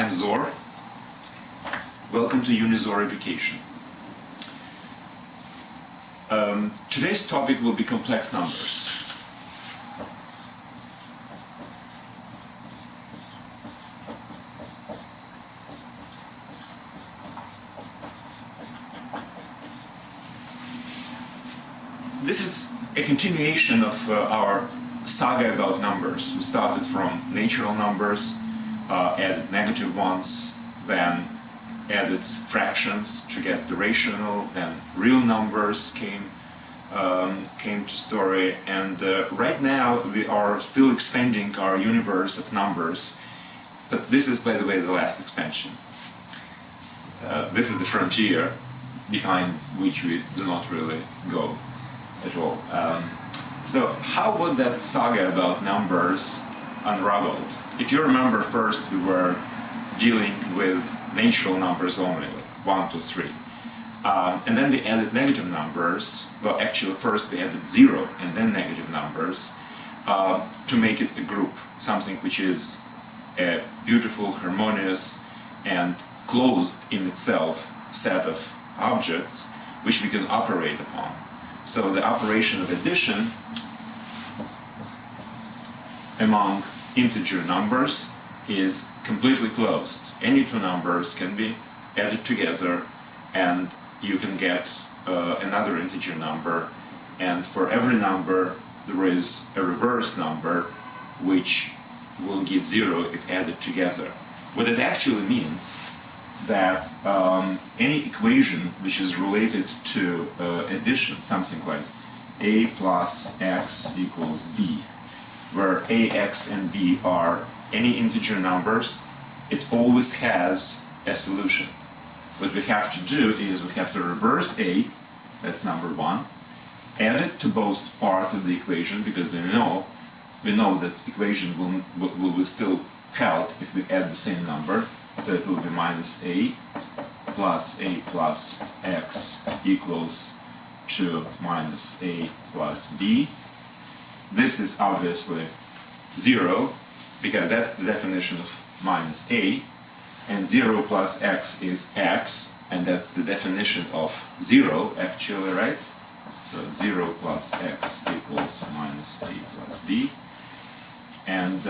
I'm Zor. Welcome to Unizor Education. Today's topic will be complex numbers. This is a continuation of our saga about numbers. We started from natural numbers, added negative ones, then added fractions to get the rational, then real numbers came to story, and right now we are still expanding our universe of numbers, but this is, by the way, the last expansion. This is the frontier behind which we do not really go at all. So how would that saga about numbers unraveled? If you remember, first we were dealing with natural numbers only, like 1, 2, 3. And then we added negative numbers. Well, actually first we added 0 and then negative numbers to make it a group, something which is a beautiful, harmonious, and closed in itself set of objects which we can operate upon. So the operation of addition among integer numbers is completely closed. Any two numbers can be added together and you can get another integer number, and for every number there is a reverse number which will give 0 if added together. What it actually means that any equation which is related to addition, something like a plus x equals b, where a, x, and b are any integer numbers, it always has a solution. What we have to do is we have to reverse a, that's number 1, add it to both parts of the equation, because we know that equation will still help if we add the same number. So it will be minus a plus x equals to minus a plus b. This is obviously 0, because that's the definition of minus a, and 0 plus x is x, and that's the definition of 0 actually, right? So 0 plus x equals minus a plus b, and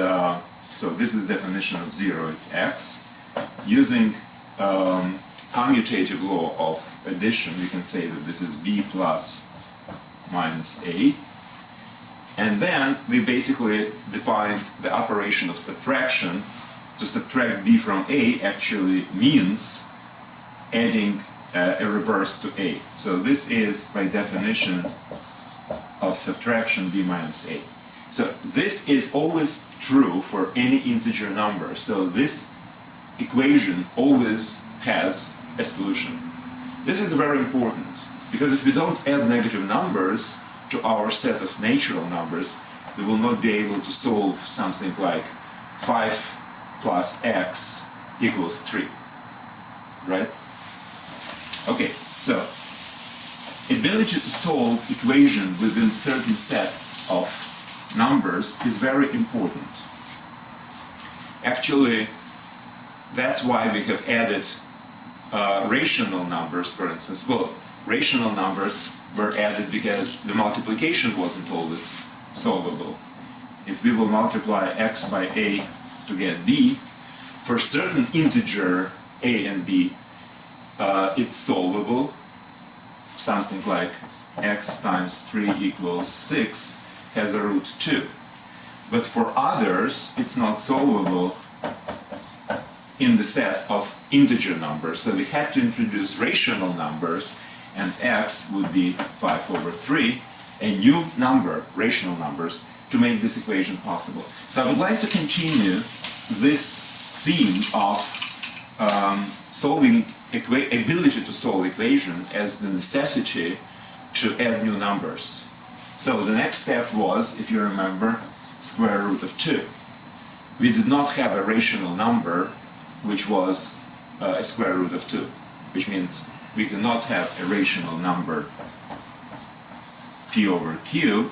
so this is the definition of 0, it's x. Using commutative law of addition, we can say that this is b plus minus a. And then we basically defined the operation of subtraction. To subtract b from a actually means adding a reverse to a. So this is, by definition of subtraction, b minus a. So this is always true for any integer number. So this equation always has a solution. This is very important, because if we don't add negative numbers to our set of natural numbers, we will not be able to solve something like 5 plus x equals 3, right? Okay, so ability to solve equation within certain set of numbers is very important. Actually, that's why we have added rational numbers, for instance. Well, rational numbers were added because the multiplication wasn't always solvable. If we will multiply x by a to get b, for certain integer a and b, it's solvable. Something like x times 3 equals 6 has a root 2. But for others, it's not solvable in the set of integer numbers. So we had to introduce rational numbers, and x would be 5 over 3, a new number, rational numbers, to make this equation possible. So I would like to continue this theme of ability to solve equation as the necessity to add new numbers. So the next step was, if you remember, square root of 2. We did not have a rational number which was a square root of 2, which means we cannot have a rational number p over q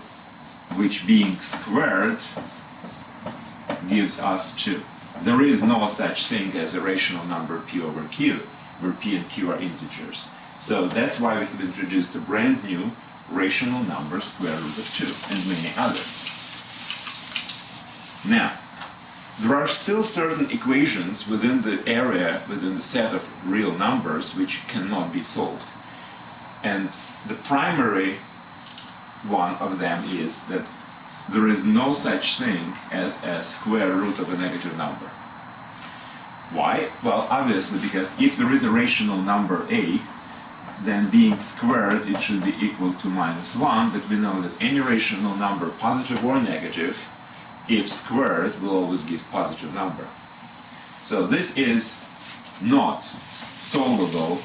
which being squared gives us 2. there is no such thing as a rational number p over q, where p and q are integers. So that's why we have introduced a brand new rational number square root of 2 and many others. Now, there are still certain equations within the area, within the set of real numbers, which cannot be solved. And the primary one of them is that there is no such thing as a square root of a negative number. Why? Well, obviously, because if there is a rational number a, then being squared, it should be equal to -1, but we know that any rational number, positive or negative, if squared, will always give positive number. So this is not solvable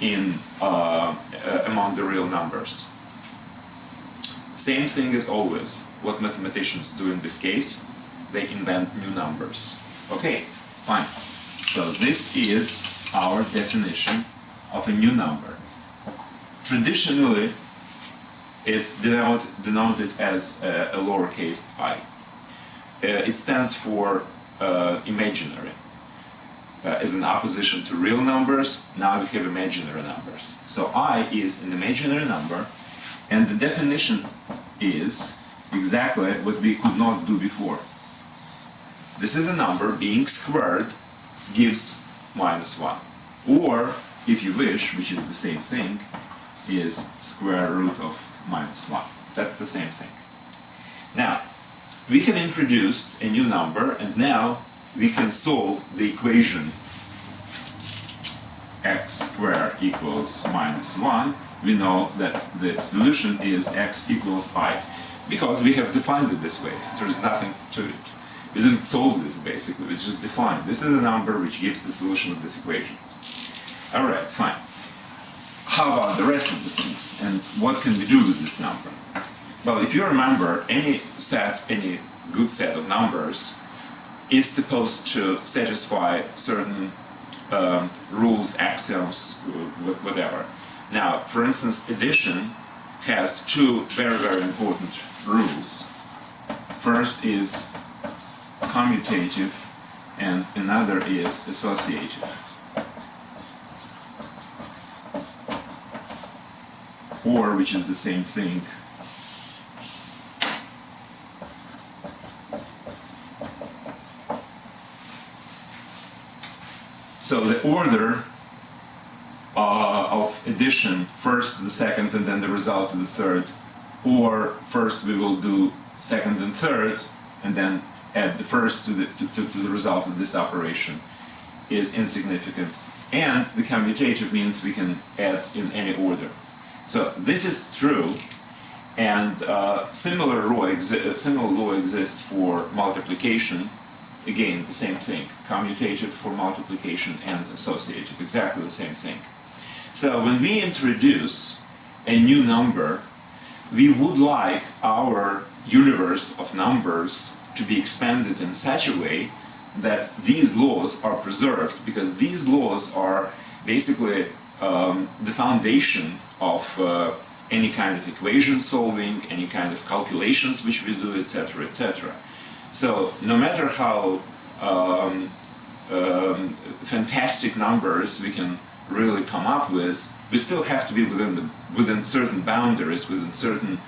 in among the real numbers. Same thing as always. What mathematicians do in this case, they invent new numbers. Okay, fine. So this is our definition of a new number. Traditionally, it's denoted as a lowercase I. It stands for imaginary. As an opposition to real numbers, now we have imaginary numbers. So I is an imaginary number, and the definition is exactly what we could not do before. This is a number being squared gives -1. Or, if you wish, which is the same thing, is square root of -1. That's the same thing. Now, we have introduced a new number, and now we can solve the equation x squared equals -1. We know that the solution is x equals I, because we have defined it this way. There's nothing to it. We didn't solve this, basically. We just defined. This is a number which gives the solution of this equation. All right, fine. How about the rest of the things? And what can we do with this number? Well, if you remember, any good set of numbers is supposed to satisfy certain rules, axioms, whatever. Now, for instance, addition has two very, very important rules. First is commutative, and another is associative. Or, which is the same thing, so the order of addition, first to the second and then the result to the third, or first we will do second and third and then add the first to the result of this operation, is insignificant. And the commutative means we can add in any order. So this is true, and similar law exists for multiplication. Again, the same thing, commutative for multiplication and associative, exactly the same thing. So when we introduce a new number, we would like our universe of numbers to be expanded in such a way that these laws are preserved, because these laws are basically the foundation of any kind of equation solving, any kind of calculations which we do, etc., etc. So no matter how fantastic numbers we can really come up with, we still have to be within certain boundaries, within certain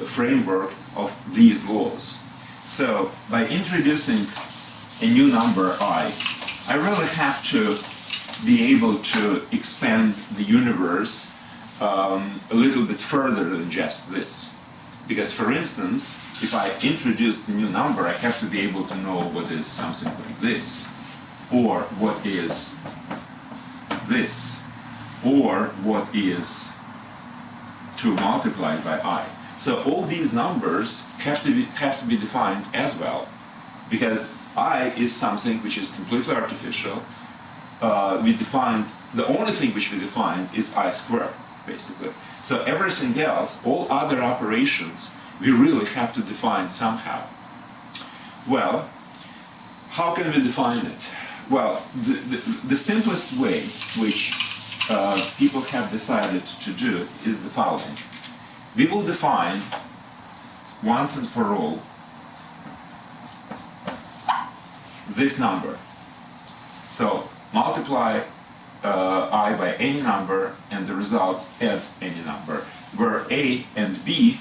framework of these laws. So by introducing a new number I really have to be able to expand the universe a little bit further than just this. Because, for instance, if I introduce the new number, I have to be able to know what is something like this, or what is this, or what is 2 multiplied by I. So all these numbers have to be defined as well, because I is something which is completely artificial. The only thing which we defined is I squared, basically. So everything else, all other operations, we really have to define somehow. Well, how can we define it? Well, the simplest way which people have decided to do is the following. We will define once and for all this number. So multiply I by any number and the result add any number, where A and B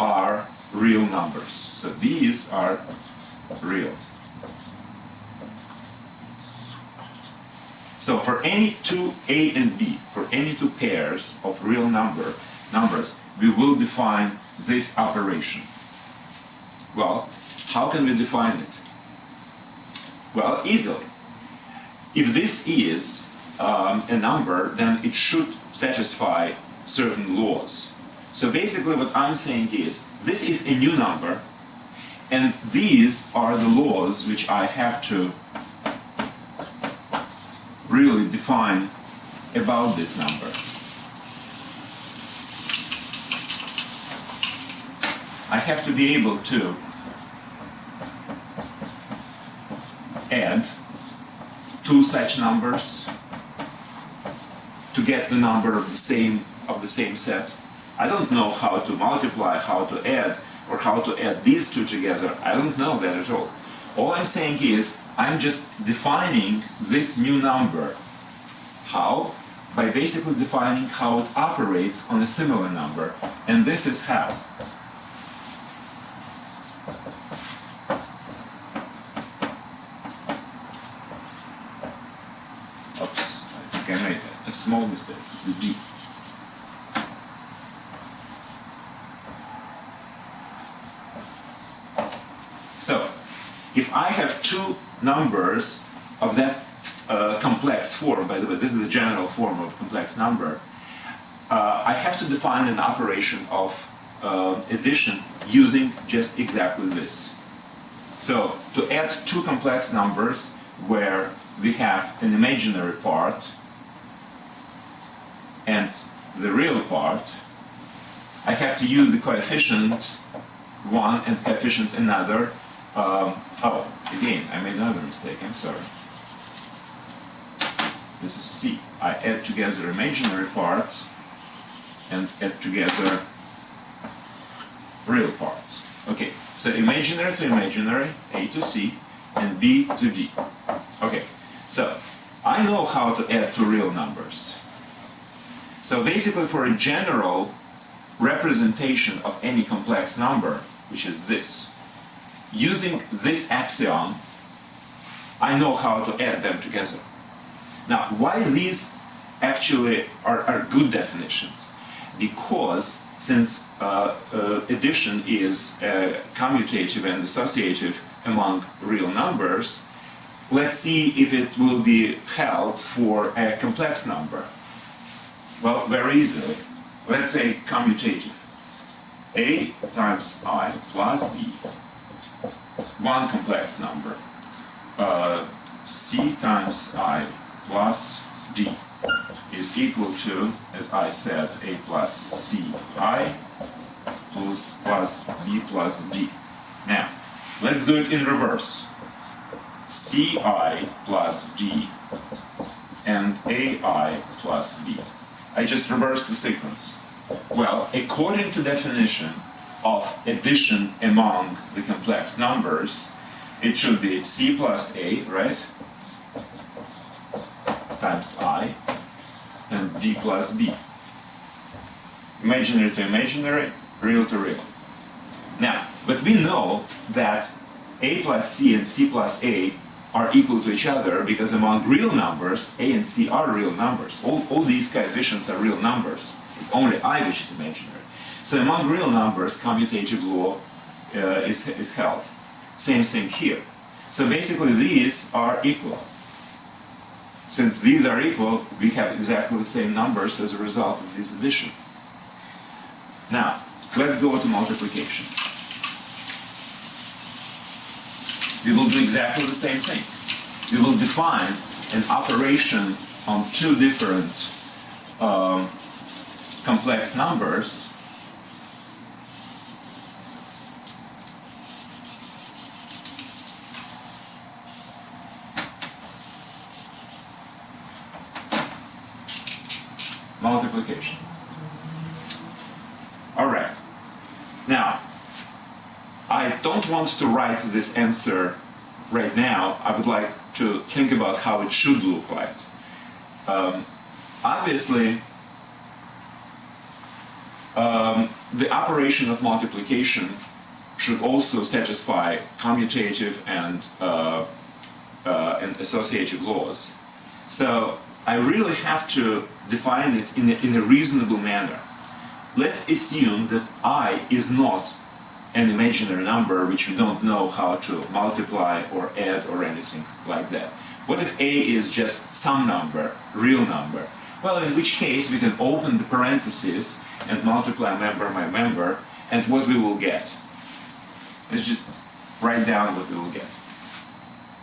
are real numbers. So these are real. So for any two A and B, for any two pairs of real numbers, we will define this operation. Well, how can we define it? Well, easily. If this is a number, then it should satisfy certain laws. So basically what I'm saying is, this is a new number, and these are the laws which I have to really define about this number. I have to be able to add two such numbers to get the number of the same set. I don't know how to multiply, how to add, or how to add these two together. I don't know that at all. All I'm saying is, I'm just defining this new number. How? By basically defining how it operates on a similar number, and this is how. Oops, I think I made a small mistake. It's a D. So, if I have two numbers of that complex form, by the way, this is the general form of complex number, I have to define an operation of addition using just exactly this. So, to add two complex numbers where we have an imaginary part and the real part, I have to use the coefficient 1 and coefficient another. Oh, again, I made another mistake, I'm sorry. This is C. I add together imaginary parts and add together real parts. Okay, so imaginary to imaginary, A to C, and B to D. Okay, so I know how to add two real numbers. So basically for a general representation of any complex number, which is this, using this axiom, I know how to add them together. Now, why these actually are good definitions? Because since addition is commutative and associative among real numbers, let's see if it will be held for a complex number. Well, very easily. Let's say commutative. A times I plus B. One complex number. C times I plus D is equal to, as I said, A plus C I plus B plus D. Now, let's do it in reverse. CI plus D and AI plus B. I just reversed the sequence. Well, according to definition of addition among the complex numbers, it should be C plus A, right? Times I, and D plus B. Imaginary to imaginary, real to real. Now, but we know that A plus C and C plus A are equal to each other because among real numbers, A and C are real numbers. All these coefficients are real numbers. It's only I which is imaginary. So among real numbers, commutative law is held. Same thing here. So basically these are equal. Since these are equal, we have exactly the same numbers as a result of this addition. Now, let's go to multiplication. We will do exactly the same thing. We will define an operation on two different complex numbers multiplication. All right. Now, I don't want to write this answer right now. I would like to think about how it should look like. Obviously, the operation of multiplication should also satisfy commutative and associative laws. So I really have to define it in a reasonable manner. Let's assume that I is not an imaginary number which we don't know how to multiply or add or anything like that. What if A is just some number, real number? Well, in which case we can open the parentheses and multiply member by member, and what we will get. Let's just write down what we will get.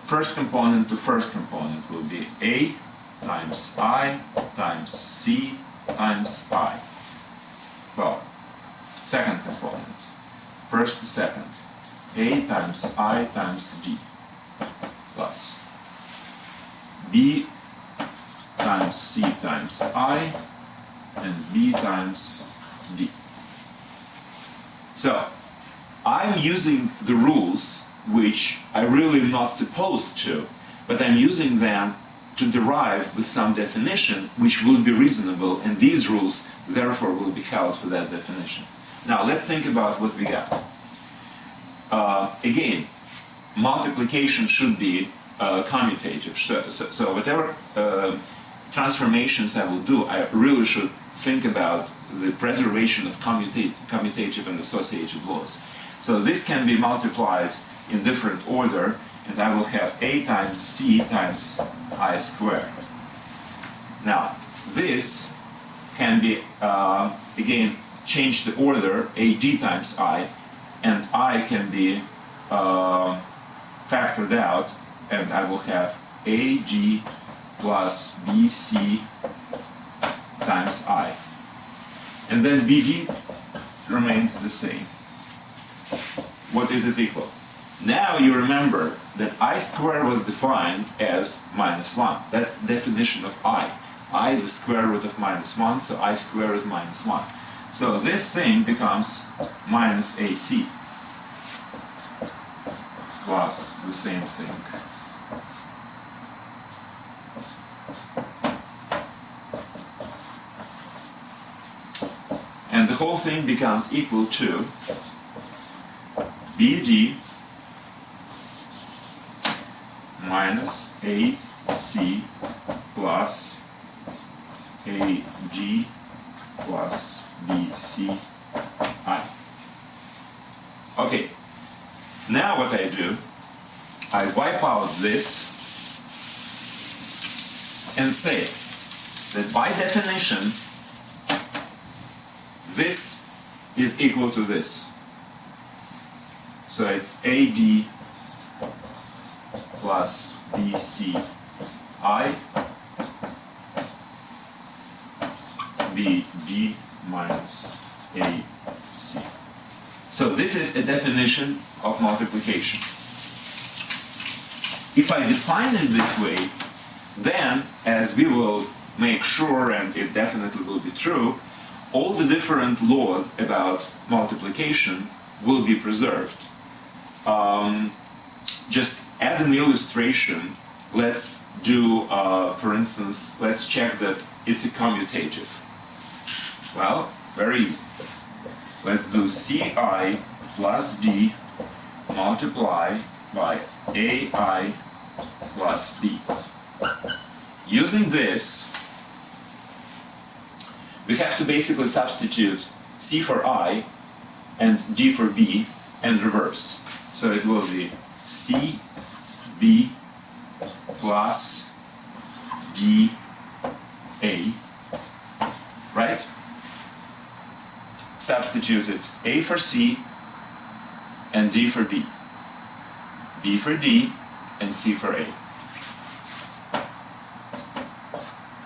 First component to first component will be A times I times C times I. Well, second component. First to second. A times I times D plus B times C times I and B times D. So, I'm using the rules which I really am not supposed to, but I'm using them to derive with some definition which will be reasonable, and these rules therefore will be held for that definition. Now let's think about what we got. Again, multiplication should be commutative, so whatever transformations I will do, I really should think about the preservation of commutative and associative laws. So this can be multiplied in different order, and I will have A times C times I squared. Now, this can be, again, change the order, AD times I, and I can be factored out, and I will have AG plus BC times I. And then BD remains the same. What is it equal? Now you remember that I squared was defined as minus 1. That's the definition of I. I is the square root of minus 1, so I squared is minus 1. So this thing becomes minus AC plus the same thing. And the whole thing becomes equal to BD minus AC plus AG plus BCI. Okay, now what I do, I wipe out this and say that by definition this is equal to this. So it's AD plus BCI BD minus AC. So this is a definition of multiplication. If I define it this way, then, as we will make sure, and it definitely will be true, all the different laws about multiplication will be preserved. Just as an illustration, let's do, for instance, let's check that it's a commutative. Well, very easy. Let's do CI plus D multiply by AI plus B. Using this, we have to basically substitute C for I and D for B and reverse. So it will be C, B plus D, A, right? Substituted A for C and D for B, B for D and C for A.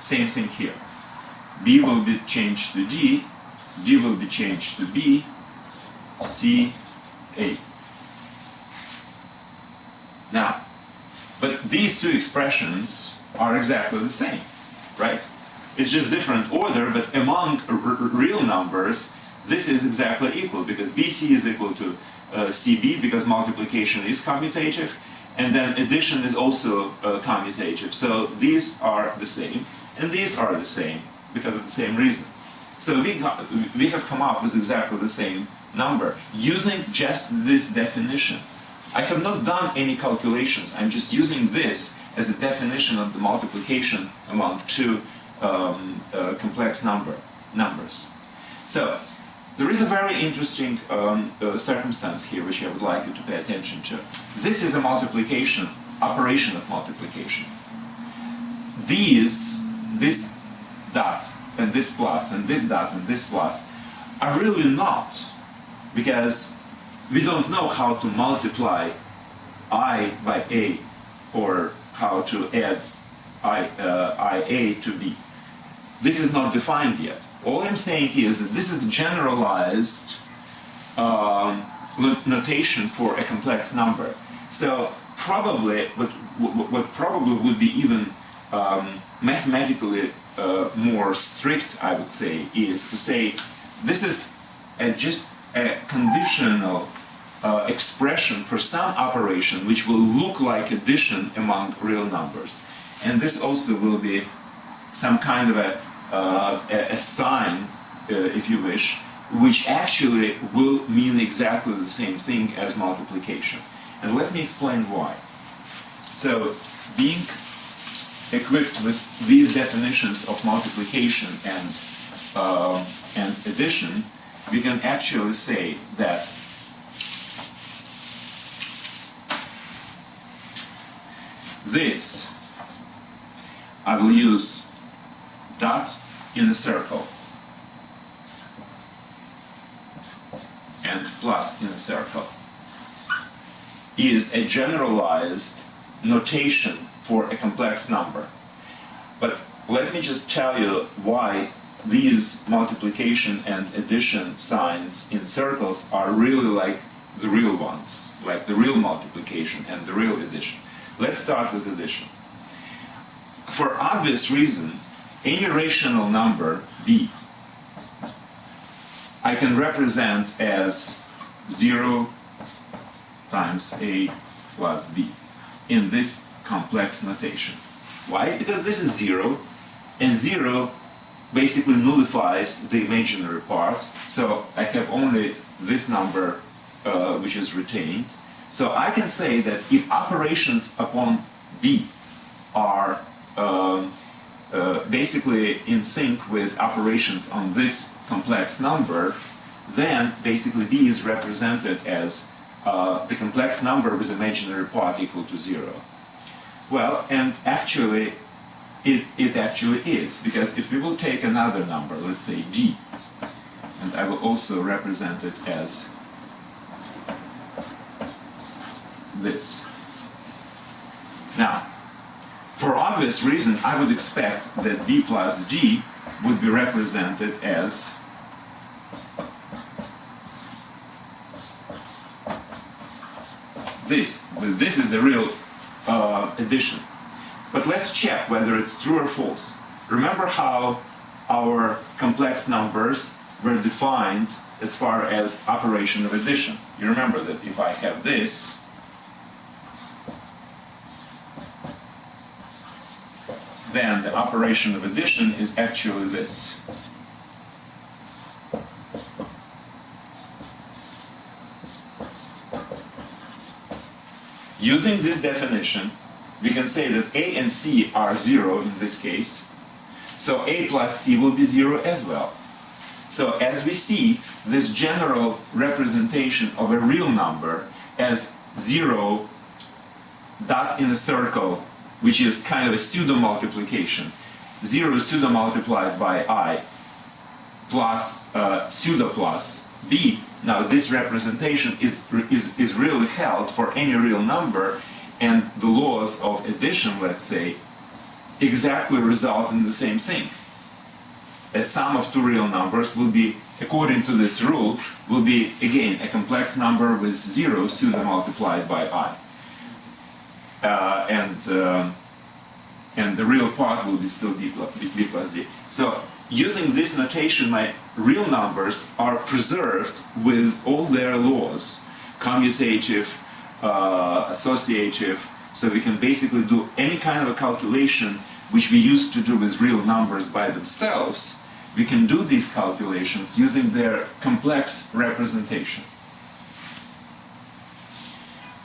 Same thing here. B will be changed to D, D will be changed to B, C, A. Now, but these two expressions are exactly the same, right? It's just different order, but among real numbers, this is exactly equal, because BC is equal to CB, because multiplication is commutative, and then addition is also commutative. So these are the same, and these are the same, because of the same reason. So we have come up with exactly the same number using just this definition. I have not done any calculations. I'm just using this as a definition of the multiplication among two complex numbers. So there is a very interesting circumstance here which I would like you to pay attention to. This is a multiplication, operation of multiplication. This dot and this plus and this dot and this plus are really not, because we don't know how to multiply I by A, or how to add IA to B. This is not defined yet. All I'm saying is that this is generalized notation for a complex number. So probably, what probably would be even mathematically more strict, I would say, is to say this is just a conditional expression for some operation which will look like addition among real numbers. And this also will be some kind of a sign, if you wish, which actually will mean exactly the same thing as multiplication. And let me explain why. So, being equipped with these definitions of multiplication and addition, we can actually say that this, I will use dot in a circle and plus in a circle, is a generalized notation for a complex number. But let me just tell you why these multiplication and addition signs in circles are really like the real ones, like the real multiplication and the real addition. Let's start with addition. For obvious reason, any rational number, b, I can represent as 0 times a plus b in this complex notation. Why? Because this is 0, and 0 basically nullifies the imaginary part, so I have only this number which is retained. So I can say that if operations upon b are basically in sync with operations on this complex number, then basically b is represented as the complex number with imaginary part equal to 0. Well, and actually, it actually is, because if we will take another number, let's say g, and I will also represent it as this. Now, for obvious reason, I would expect that b plus g would be represented as this. This is a real addition. But let's check whether it's true or false. Remember how our complex numbers were defined as far as operation of addition. You remember that if I have this, then the operation of addition is actually this. Using this definition, we can say that a and c are 0 in this case, so a plus c will be 0 as well. So as we see, this general representation of a real number as 0 dot in a circle, which is kind of a pseudo multiplication, 0 pseudo multiplied by I plus pseudo plus b. Now this representation is really held for any real number, and the laws of addition, let's say, exactly result in the same thing. A sum of two real numbers will be, according to this rule, will be again a complex number with 0 pseudo multiplied by I. And the real part will be still b plus d. So using this notation, my real numbers are preserved with all their laws, commutative, associative, so we can basically do any kind of a calculation which we used to do with real numbers by themselves. We can do these calculations using their complex representation.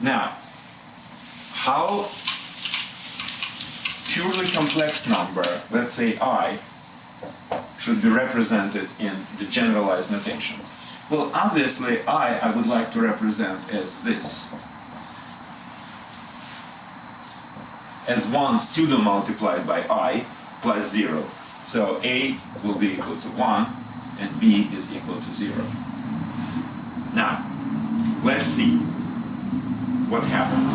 Now, how purely complex number, let's say I, should be represented in the generalized notation? Well, obviously, I would like to represent as this. As 1 pseudo multiplied by I plus 0. So A will be equal to 1 and B is equal to 0. Now, let's see what happens.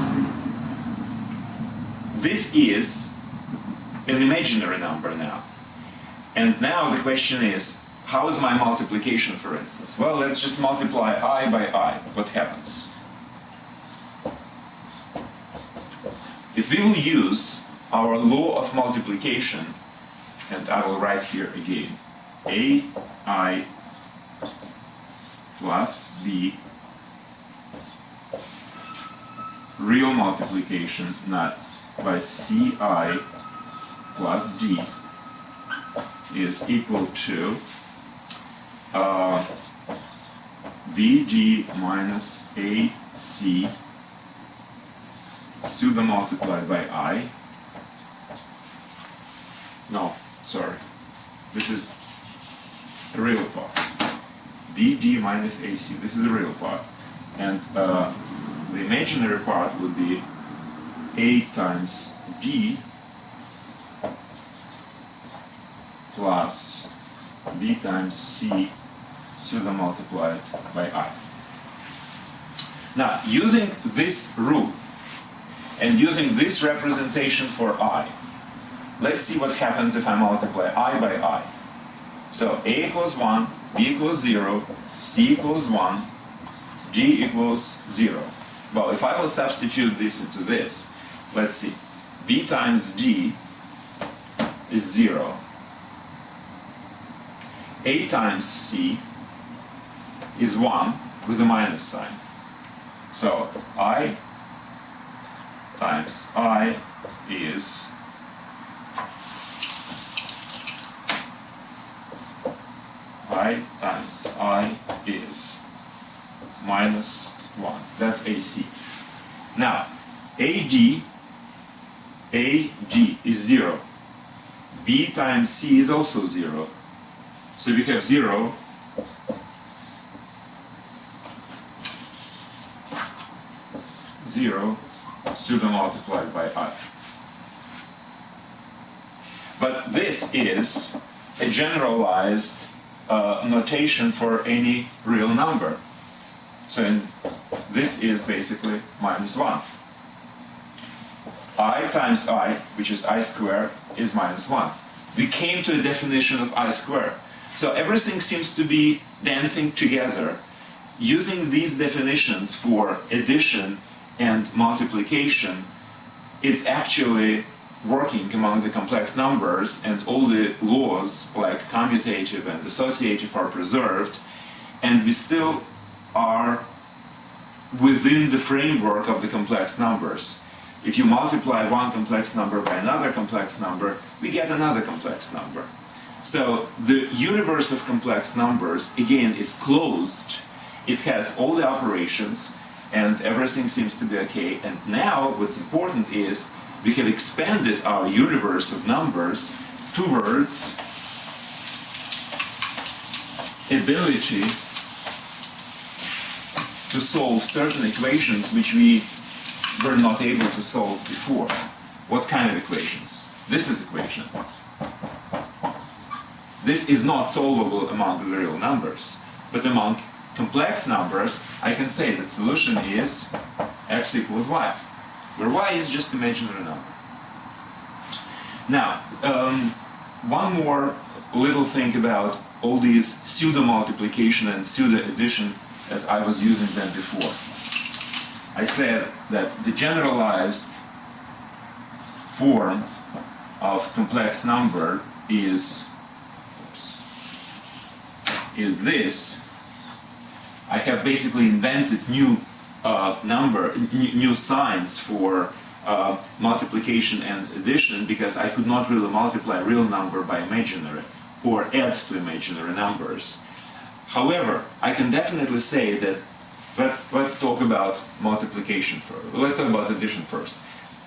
This is an imaginary number now. And now the question is, how is my multiplication, for instance? Well, let's just multiply I by I. What happens? If we will use our law of multiplication, and I will write here again, AI plus B, real multiplication, not by CI plus D, is equal to BD minus AC pseudo multiplied by I. No, sorry. This is a real part. BD minus AC. This is the real part. And the imaginary part would be A times D plus B times C pseudo multiplied by I. Now, using this rule and using this representation for I, let's see what happens if I multiply I by I. So A equals 1, B equals 0, C equals 1, D equals 0. Well, if I will substitute this into this, let's see. B times D is 0. A times C is 1 with a minus sign. So I times I is minus 1. That's AC. Now, AD is 0. B times C is also 0. So we have 0, pseudo multiplied by I. But this is a generalized notation for any real number. So this is basically minus 1. I times I, which is I squared, is minus 1. We came to a definition of I squared. So everything seems to be dancing together. Using these definitions for addition and multiplication, it's actually working among the complex numbers, and all the laws like commutative and associative are preserved, and we still are within the framework of the complex numbers. If you multiply one complex number by another complex number, we get another complex number. So the universe of complex numbers, again, is closed. It has all the operations, and everything seems to be okay. And now what's important is we have expanded our universe of numbers towards ability to solve certain equations which we were not able to solve before. What kind of equations? This is equation. This is not solvable among the real numbers, but among complex numbers, I can say that solution is x equals y, where y is just imaginary number. Now, one more little thing about all these pseudo multiplication and pseudo addition as I was using them before. I said that the generalized form of complex number is, oops, is this. I have basically invented new new signs for multiplication and addition, because I could not really multiply real number by imaginary or add to imaginary numbers. However, I can definitely say that let's talk about multiplication first. Let's talk about addition first.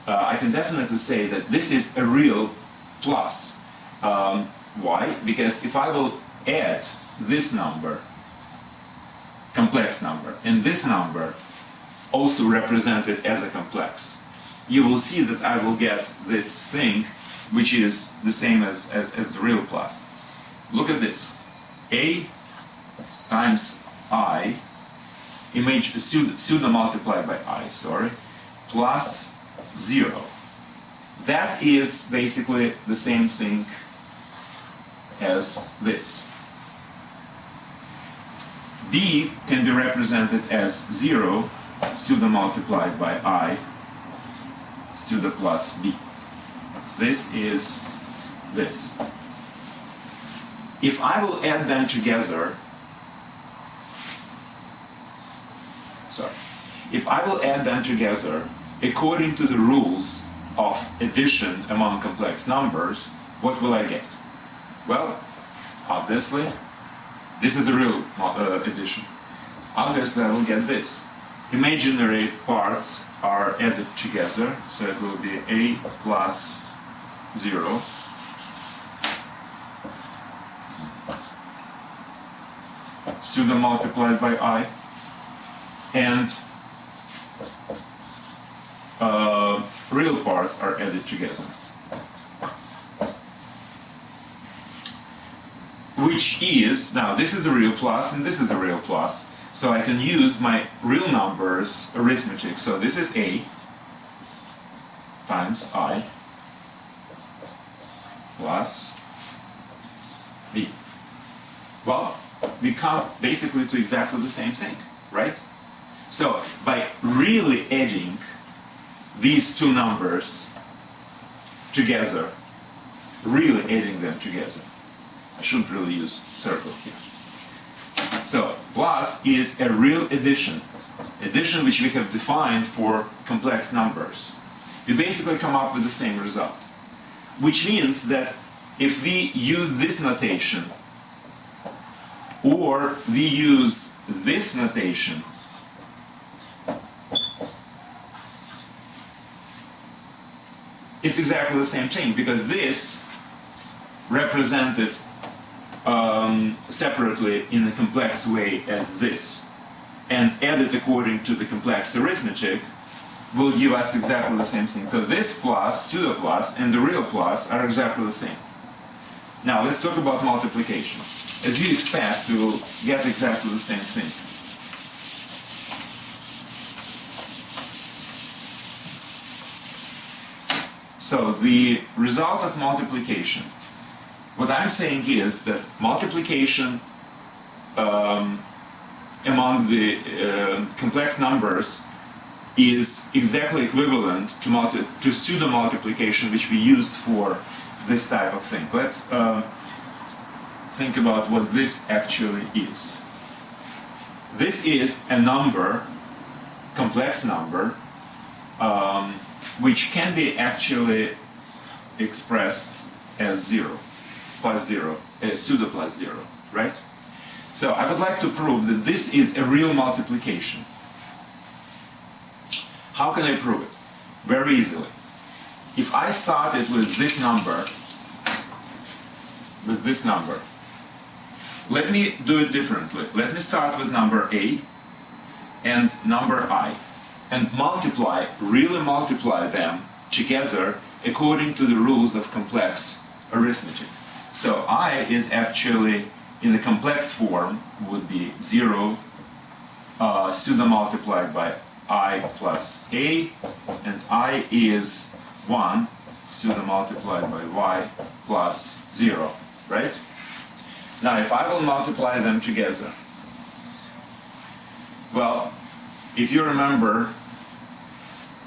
I can definitely say that this is a real plus. Why? Because if I will add this number, complex number, and this number, also represented as a complex, you will see that I will get this thing which is the same as the real plus. Look at this. A times I, pseudo multiplied by I, sorry, plus 0. That is basically the same thing as this. B can be represented as 0 pseudo multiplied by I, pseudo plus B. This is this. If I will add them together, if I will add them together according to the rules of addition among complex numbers, what will I get? Well, obviously, this is the real addition. Obviously, I will get this. Imaginary parts are added together, so it will be A plus 0 pseudo multiplied by I, and real parts are added together, which is, now this is a real plus and this is a real plus, so I can use my real numbers arithmetic. So this is A times I plus B. Well, we come basically to exactly the same thing, right? So by really adding these two numbers together, really adding them together, I shouldn't really use circle here. So plus is a real addition which we have defined for complex numbers. We basically come up with the same result, which means that if we use this notation or we use this notation, it's exactly the same thing, because this represented separately in a complex way as this, and added according to the complex arithmetic, will give us exactly the same thing. So this plus, pseudo plus, and the real plus are exactly the same. Now let's talk about multiplication. As you expect, we will get exactly the same thing. So the result of multiplication, what I'm saying is that multiplication among the complex numbers is exactly equivalent to pseudo multiplication, which we used for this type of thing. Let's think about what this actually is. This is a number, complex number, which can be actually expressed as 0, plus 0, pseudo plus 0, right? So I would like to prove that this is a real multiplication. How can I prove it? Very easily. If I started with this number, let me do it differently. Let me start with number A and number I, and really multiply them together according to the rules of complex arithmetic. So I is actually, in the complex form, would be 0 pseudo multiplied by I plus A, and I is 1 pseudo multiplied by Y plus 0, right? Now if I will multiply them together, well, if you remember,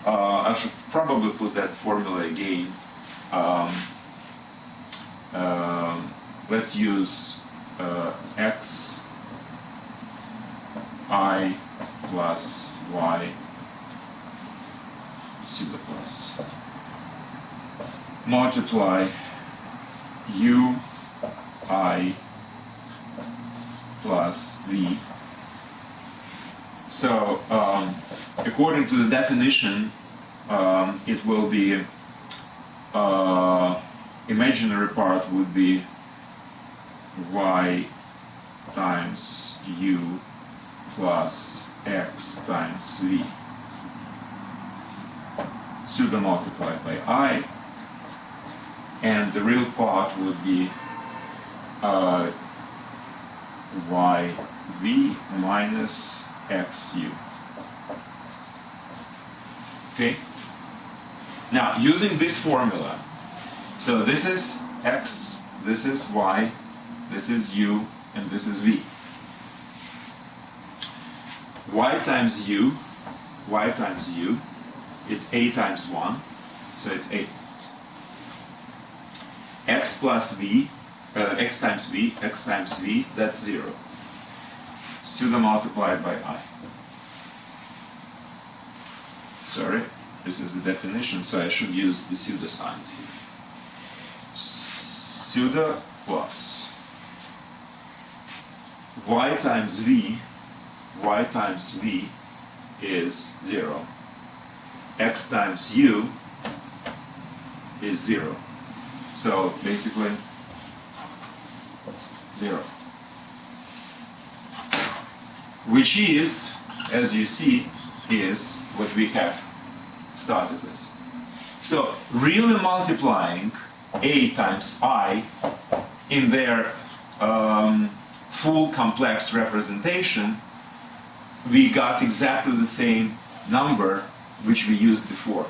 I should probably put that formula again. Let's use x I plus y pseudo plus multiply u I plus v. So according to the definition, it will be imaginary part would be y times u plus x times v pseudo multiplied by I, and the real part would be yv minus xu. Okay? Now, using this formula, so this is x, this is y, this is u, and this is v. Y times u, it's a times 1, so it's a. X plus v, x times v, that's 0. Pseudo multiplied by I. Sorry, this is the definition, so I should use the pseudo signs here. Pseudo plus y times v is 0. X times u is 0. So basically 0. Which is, as you see, is what we have started with. So really multiplying a times I in their full complex representation, we got exactly the same number which we used before.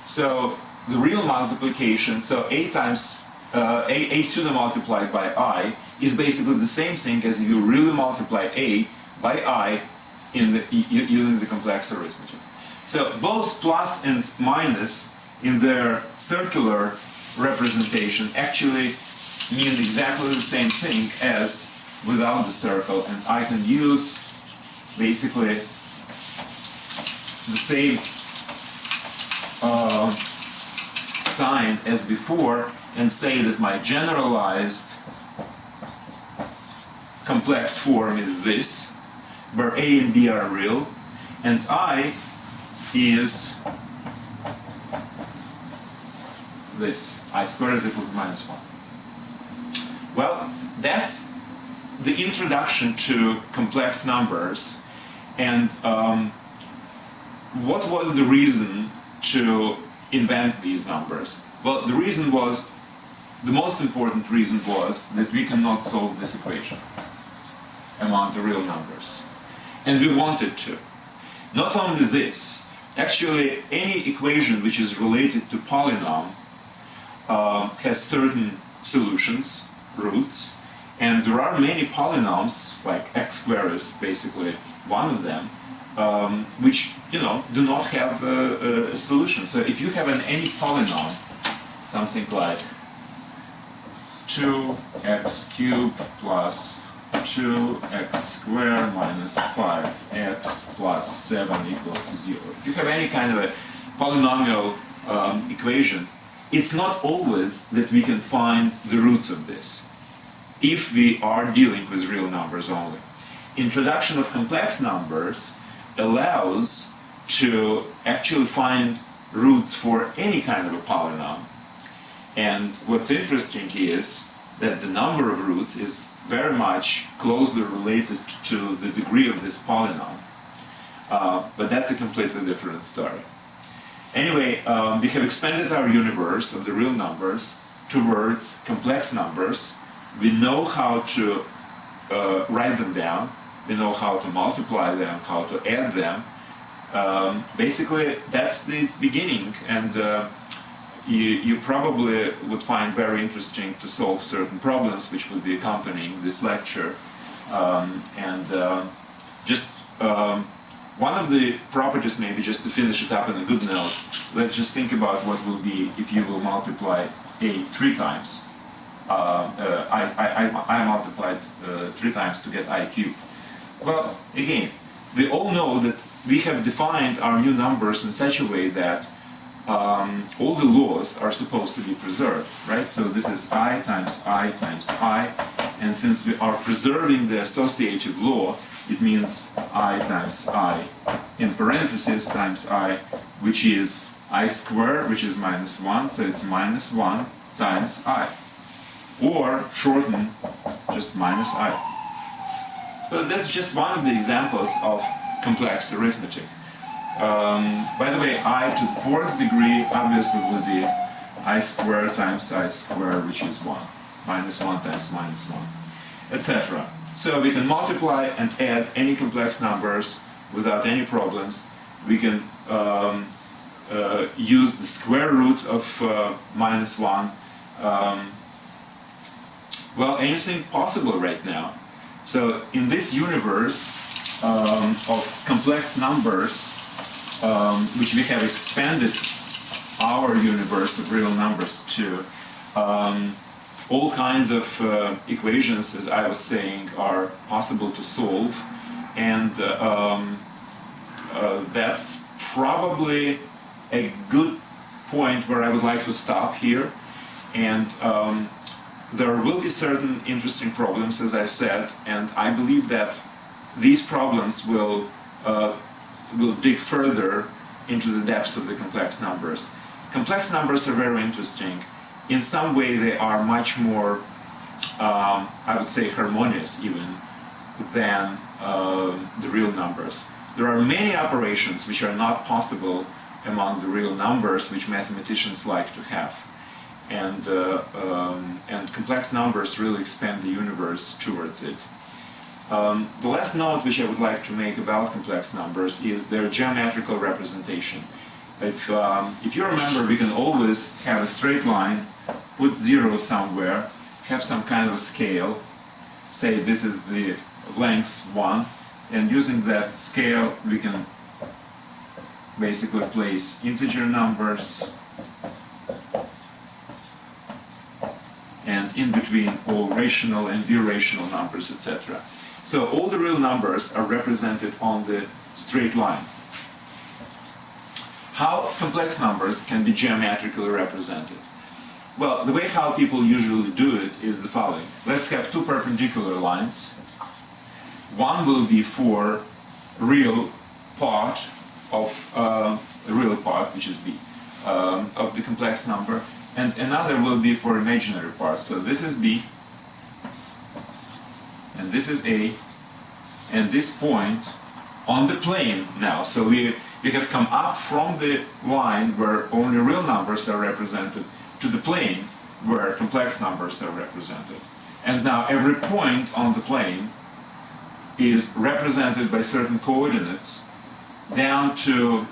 So the real multiplication, so a times a pseudo multiplied by I is basically the same thing as if you really multiply a by I in the, using the complex arithmetic. So both plus and minus in their circular representation actually mean exactly the same thing as without the circle, and I can use basically the same sign as before and say that my generalized complex form is this, where a and b are real, and I is this, I squared is equal to minus 1. Well, that's the introduction to complex numbers, and what was the reason to invent these numbers? Well, the reason was, the most important reason was that we cannot solve this equation among the real numbers. And we wanted to. Not only this, actually any equation which is related to polynomial has certain solutions, roots, and there are many polynomials, like x squared is basically one of them, which do not have a solution. So if you have any polynomial, something like 2x cubed plus 2x squared minus 5x plus 7 equals to 0. If you have any kind of a polynomial equation, it's not always that we can find the roots of this if we are dealing with real numbers only. Introduction of complex numbers allows to actually find roots for any kind of a polynomial. And what's interesting is that the number of roots is very much closely related to the degree of this polynomial. But that's a completely different story. Anyway, we have expanded our universe of the real numbers towards complex numbers. We know how to write them down. We know how to multiply them, how to add them. Basically, that's the beginning, and you probably would find very interesting to solve certain problems which would be accompanying this lecture. One of the properties, maybe just to finish it up on a good note, let's just think about what will be if you will multiply a 3 times. I multiplied 3 times to get I cubed. Well, again, we all know that we have defined our new numbers in such a way that all the laws are supposed to be preserved, right? So this is I times I times I, and since we are preserving the associative law, it means I times I in parentheses times I, which is I squared, which is minus 1, so it's minus 1 times I. Or shorten, just minus I. So that's just one of the examples of complex arithmetic. By the way, I to the 4th degree obviously will be I squared times I squared, which is 1. Minus 1 times minus 1, etc. So we can multiply and add any complex numbers without any problems. We can use the square root of minus 1. Well, anything possible right now. So in this universe of complex numbers, which we have expanded our universe of real numbers to, all kinds of equations, as I was saying, are possible to solve, and that's probably a good point where I would like to stop here. And there will be certain interesting problems, as I said, and I believe that these problems will dig further into the depths of the complex numbers. Complex numbers are very interesting. In some way, they are much more, I would say, harmonious even than the real numbers. There are many operations which are not possible among the real numbers, which mathematicians like to have. And complex numbers really expand the universe towards it. The last note which I would like to make about complex numbers is their geometrical representation. If you remember, we can always have a straight line, put 0 somewhere, have some kind of a scale, say this is the length 1, and using that scale we can basically place integer numbers, and in between all rational and irrational numbers, etc. So all the real numbers are represented on the straight line. How complex numbers can be geometrically represented? Well, the way how people usually do it is the following. Let's have 2 perpendicular lines. One will be for real part of which is b, of the complex number, and another will be for imaginary part. So this is b, and this is a, and this point on the plane now. So we have come up from the line where only real numbers are represented to the plane where complex numbers are represented. And now every point on the plane is represented by certain coordinates. Down to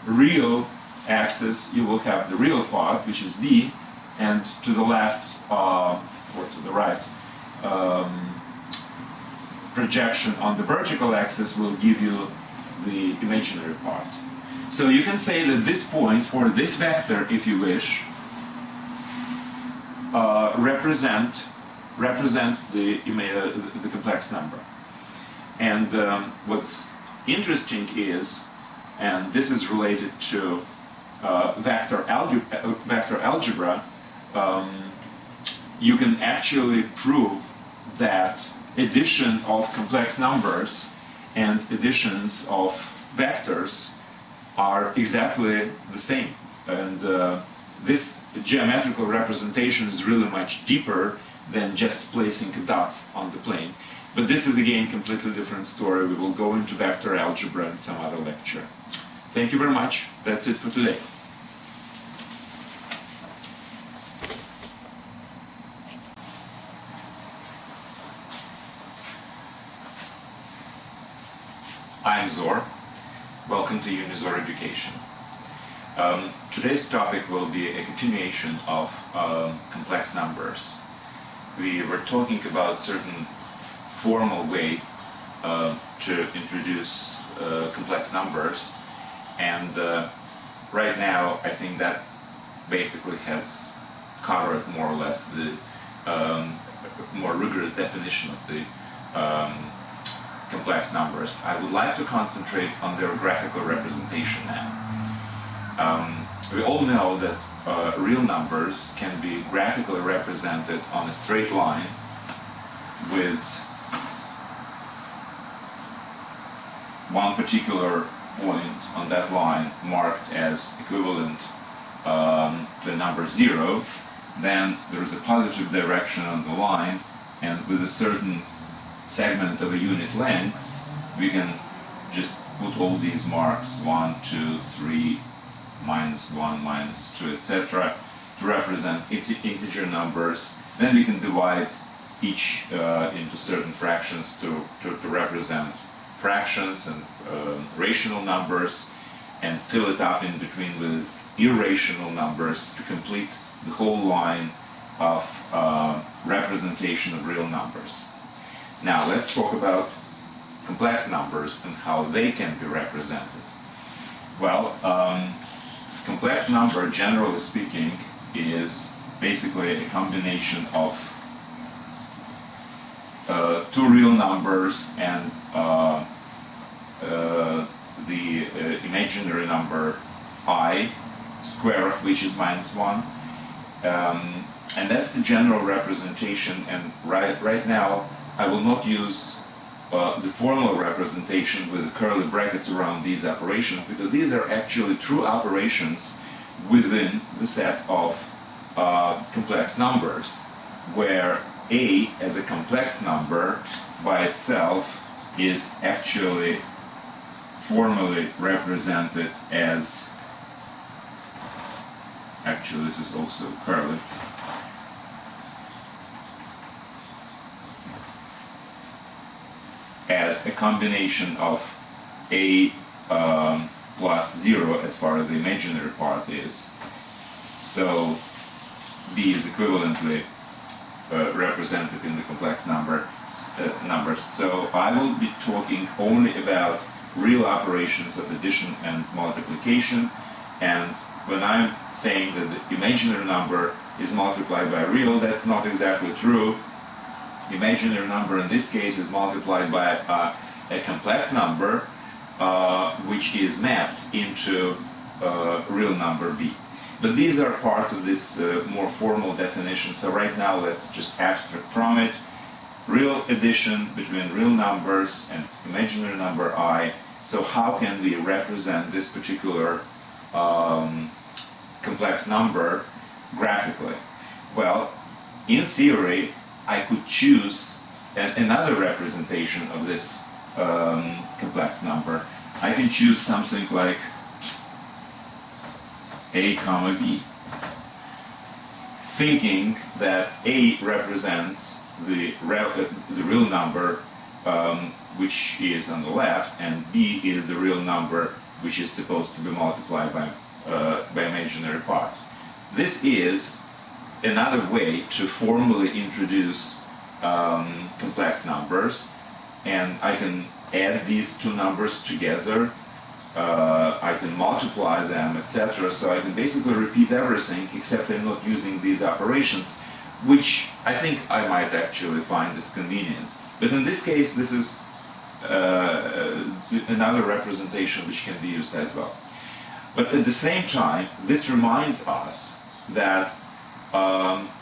real axis, you will have the real part, which is b, and to the left or to the right, projection on the vertical axis will give you the imaginary part. So you can say that this point, or this vector, if you wish, represents the complex number. And what's interesting is, and this is related to vector algebra, you can actually prove that addition of complex numbers and additions of vectors are exactly the same. And this geometrical representation is really much deeper than just placing a dot on the plane. But this is again a completely different story. We will go into vector algebra in some other lecture. Thank you very much. That's it for today. I'm Zor. Welcome to Unizor Education. Today's topic will be a continuation of complex numbers. We were talking about certain formal way to introduce complex numbers, and right now I think that basically has covered more or less more rigorous definition of the complex numbers, I would like to concentrate on their graphical representation now. We all know that real numbers can be graphically represented on a straight line with one particular point on that line marked as equivalent to the number 0. Then there is a positive direction on the line, and with a certain segment of a unit length, we can just put all these marks 1, 2, 3, -1, -2, etc. to represent integer numbers. Then we can divide each into certain fractions to represent fractions and rational numbers, and fill it up in between with irrational numbers to complete the whole line of representation of real numbers. Now let's talk about complex numbers and how they can be represented. Well, complex number, generally speaking, is basically a combination of two real numbers and the imaginary number I, square of which is -1. And that's the general representation, and right now I will not use the formal representation with the curly brackets around these operations, because these are actually true operations within the set of complex numbers, where A as a complex number by itself is actually formally represented as, actually this is also curly, as a combination of A plus 0 as far as the imaginary part is. So B is equivalently represented in the complex numbers. So I will be talking only about real operations of addition and multiplication, and when I'm saying that the imaginary number is multiplied by real, that's not exactly true. Imaginary number in this case is multiplied by a complex number which is mapped into real number B. But these are parts of this more formal definition, so right now let's just abstract from it. Real addition between real numbers and imaginary number I. So how can we represent this particular complex number graphically? Well, in theory, I could choose another representation of this complex number. I can choose something like A comma B, thinking that A represents the real number which is on the left, and B is the real number which is supposed to be multiplied by imaginary part. This is another way to formally introduce complex numbers, and I can add these two numbers together, I can multiply them, etc. So I can basically repeat everything, except I'm not using these operations, which I think I might actually find is convenient. But in this case, this is another representation which can be used as well. But at the same time, this reminds us that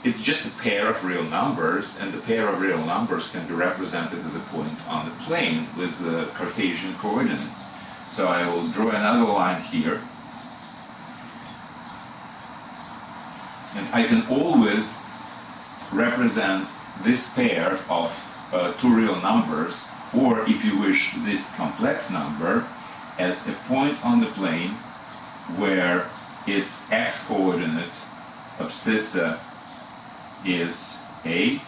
it's just a pair of real numbers, and the pair of real numbers can be represented as a point on the plane with the Cartesian coordinates. So I will draw another line here, and I can always represent this pair of two real numbers, or if you wish, this complex number, as a point on the plane where its x-coordinate abscissa is A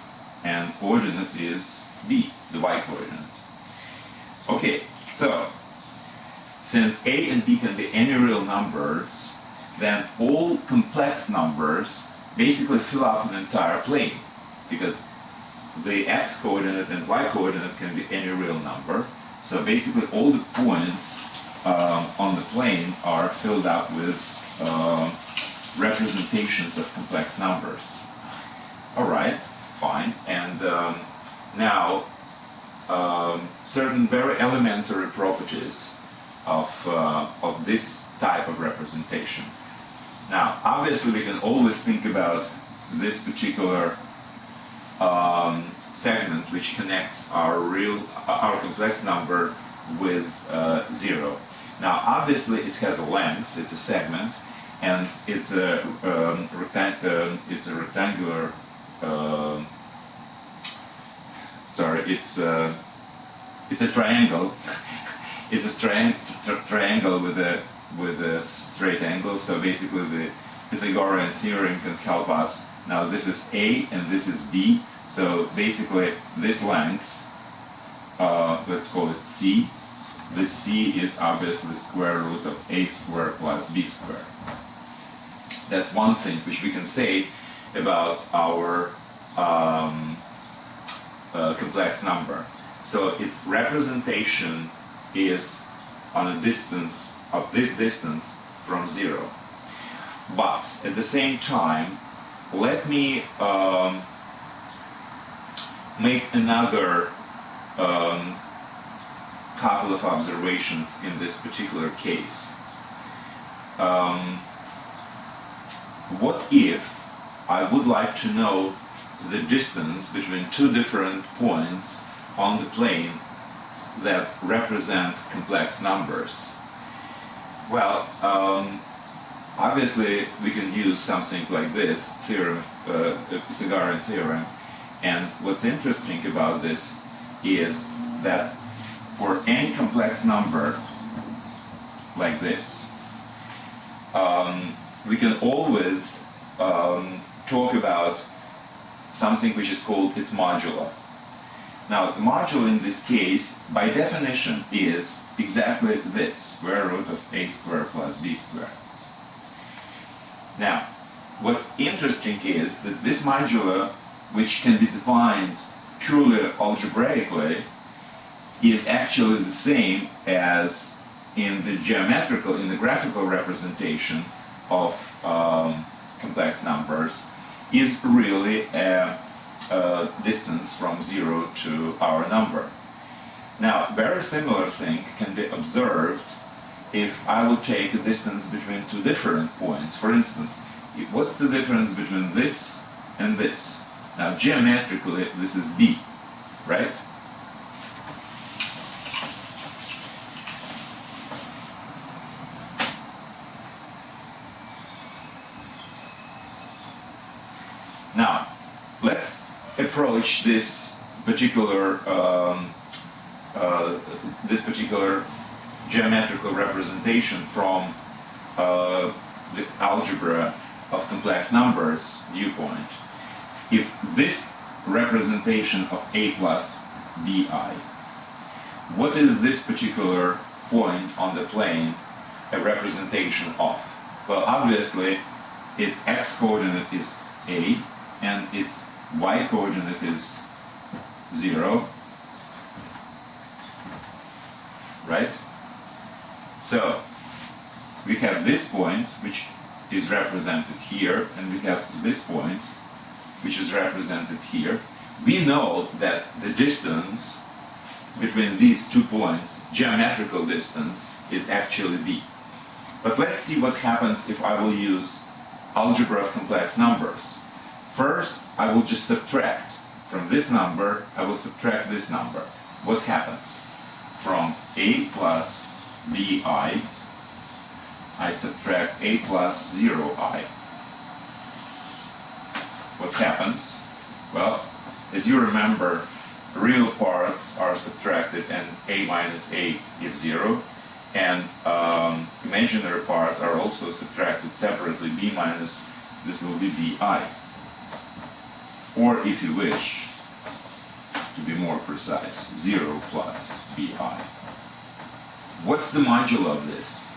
and coordinate is B, the y-coordinate. Okay, so since A and B can be any real numbers, then all complex numbers basically fill up an entire plane, because the x-coordinate and y-coordinate can be any real number. So basically all the points on the plane are filled up with representations of complex numbers. All right, Fine. And now certain very elementary properties of this type of representation. Now, obviously, we can always think about this particular segment which connects our complex number with 0. Now, obviously, it has a length. It's a segment, and it's a rectangular. It's a triangle. It's a triangle with a straight angle. So basically, the Pythagorean theorem can help us. Now, this is A and this is B. So basically, this length, let's call it C. This C is obviously square root of A squared plus B squared. That's one thing which we can say about our complex number. So its representation is on a distance of this distance from 0. But at the same time, let me make another couple of observations in this particular case. What if I would like to know the distance between two different points on the plane that represent complex numbers? Well, obviously we can use something like this theorem, Pythagorean theorem, and what's interesting about this is that for any complex number like this, we can always talk about something which is called its modulo. Now, the modulo in this case, by definition, is exactly this, square root of A squared plus B squared. Now, what's interesting is that this modulo, which can be defined purely algebraically, is actually the same as in the graphical representation of complex numbers, is really a distance from 0 to our number. Now, very similar thing can be observed if I would take a distance between two different points. For instance, what's the difference between this and this? Now, geometrically, this is B, right? Now, let's approach this particular geometrical representation from the algebra of complex numbers viewpoint. If this representation of A plus bi, what is this particular point on the plane a representation of? Well, obviously, its x-coordinate is A, and its y-coordinate is 0, right? So, we have this point, which is represented here, and we have this point, which is represented here. We know that the distance between these 2 points, geometrical distance, is actually B. But let's see what happens if I will use algebra of complex numbers. First, I will just subtract. From this number, I will subtract this number. What happens? From A plus bi, I subtract A plus 0i. What happens? Well, as you remember, real parts are subtracted and A minus A gives 0, and imaginary parts are also subtracted separately. B minus, this will be bi. Or if you wish, to be more precise, 0 plus bi. What's the modulo of this?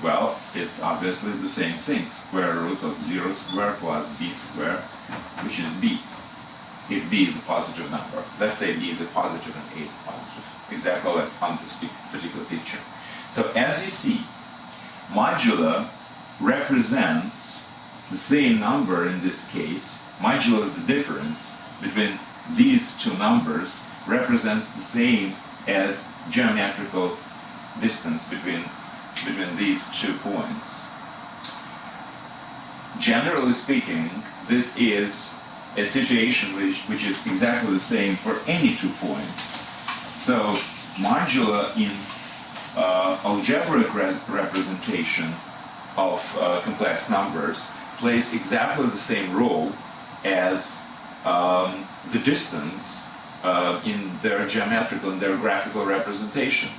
Well, it's obviously the same thing, square root of 0 squared plus b squared, which is b. If b is a positive number. Let's say b is a positive and a is a positive. Exactly like on this particular picture. So as you see, modulo represents the same number in this case. Modulo of the difference between these two numbers represents the same as geometrical distance between these 2 points. Generally speaking, this is a situation which is exactly the same for any 2 points. So modula in algebraic representation of complex numbers plays exactly the same role as the distance in their geometrical and their graphical representation.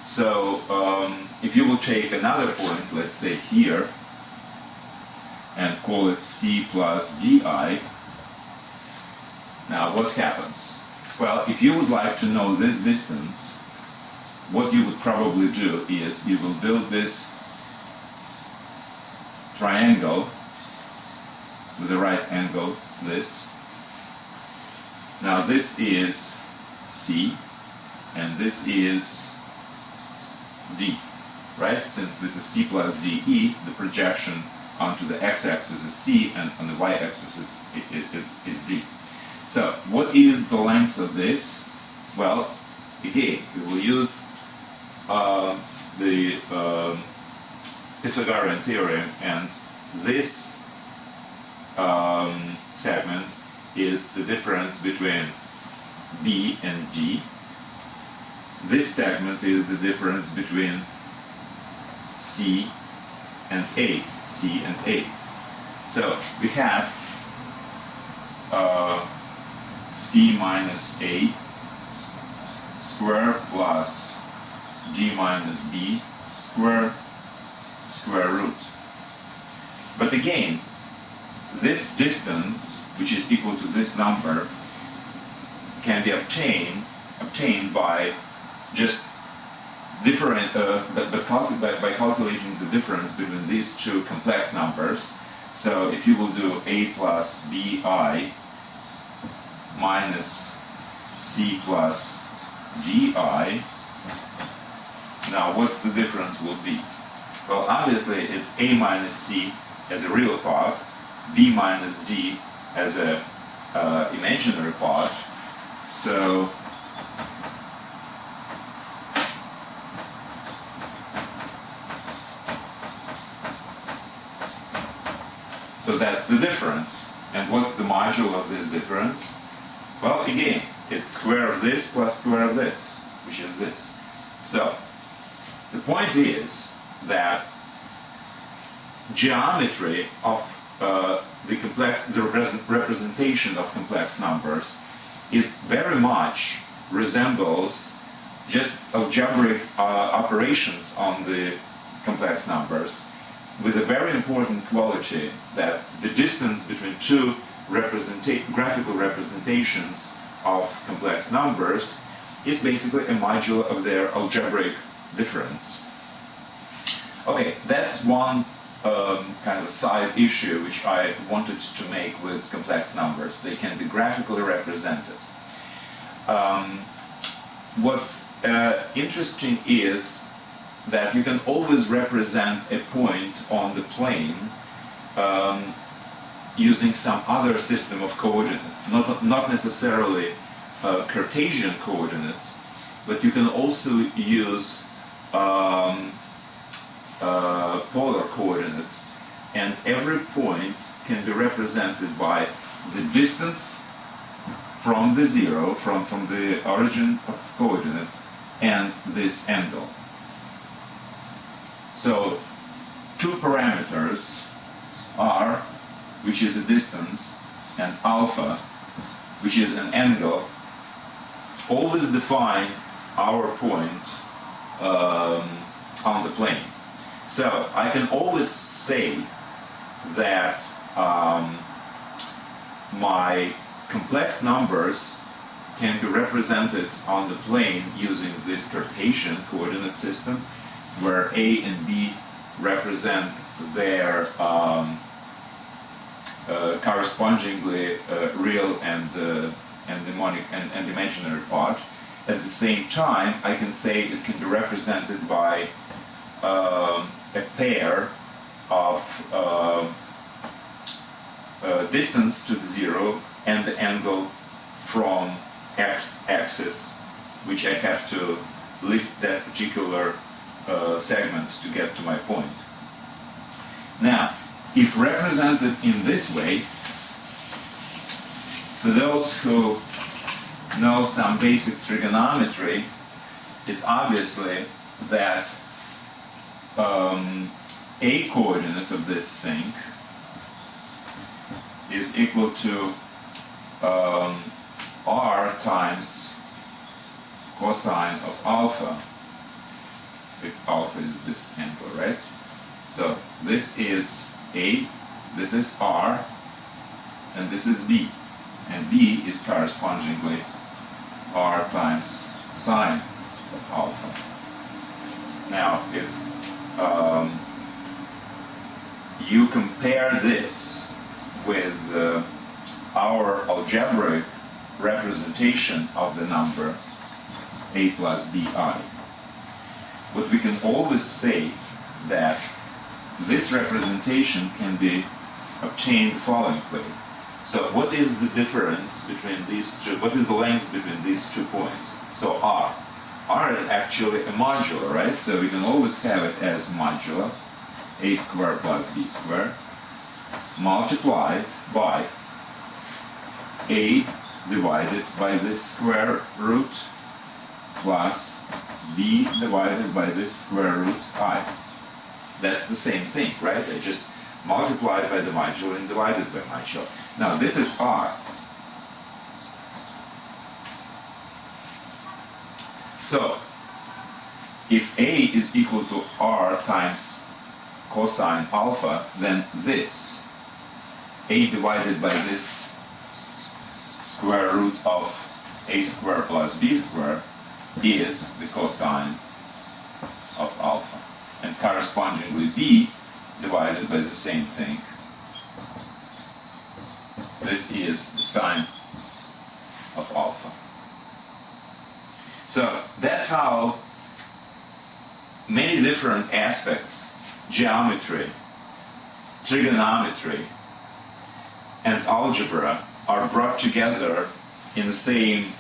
So if you will take another point, let's say here, and call it c plus di, now what happens? Well, if you would like to know this distance, what you would probably do is you will build this triangle with a right angle, this. Now this is c, and this is d, right? Since this is c plus de, the projection onto the x-axis is c, and on the y-axis is d. So what is the length of this? Well, again, we will use the Pythagorean theorem, and this segment is the difference between b and d. This segment is the difference between c and a, c and a. So we have c minus a square plus d minus b square root. But again, this distance, which is equal to this number, can be obtained by just different, by calculating the difference between these 2 complex numbers. So if you will do a plus bi minus c plus di, now what's the difference will be? Well, obviously it's a minus c as a real part, b minus d as a imaginary part. So that's the difference. And what's the module of this difference? Well, again, it's square of this plus square of this, which is this. So the point is that geometry of the representation of complex numbers is very much resembles just algebraic operations on the complex numbers, with a very important quality that the distance between 2 graphical representations of complex numbers is basically a module of their algebraic difference. Okay, that's one kind of side issue which I wanted to make with complex numbers. They can be graphically represented. What's interesting is that you can always represent a point on the plane using some other system of coordinates, not necessarily Cartesian coordinates, but you can also use polar coordinates, and every point can be represented by the distance from the zero, from the origin of coordinates, and this angle. So 2 parameters, r, which is a distance, and alpha, which is an angle, always define our point on the plane. So I can always say that my complex numbers can be represented on the plane using this Cartesian coordinate system, where a and b represent their correspondingly real and mnemonic and imaginary part. At the same time, I can say it can be represented by a pair of distance to the zero and the angle from x-axis, which I have to lift that particular segment to get to my point. Now, if represented in this way, for those who know some basic trigonometry, it's obviously that a coordinate of this thing is equal to r times cosine of alpha, if alpha is this angle, right? So this is A, this is R, and this is B. And B is correspondingly R times sine of alpha. Now, if you compare this with our algebraic representation of the number a plus bi, what we can always say that this representation can be obtained the following way. So what is the difference between these two, what is the length between these 2 points? So r. R is actually a modular, right? So we can always have it as modular a squared plus b squared multiplied by a divided by this square root plus b divided by this square root I. That's the same thing, right? I just multiplied by the modular and divided by modular. Now this is r. So if a is equal to r times cosine alpha, then this a divided by this square root of a squared plus b squared is the cosine of alpha, and correspondingly b divided by the same thing, this is the sine of alpha. So that's how many different aspects, geometry, trigonometry, and algebra are brought together in the same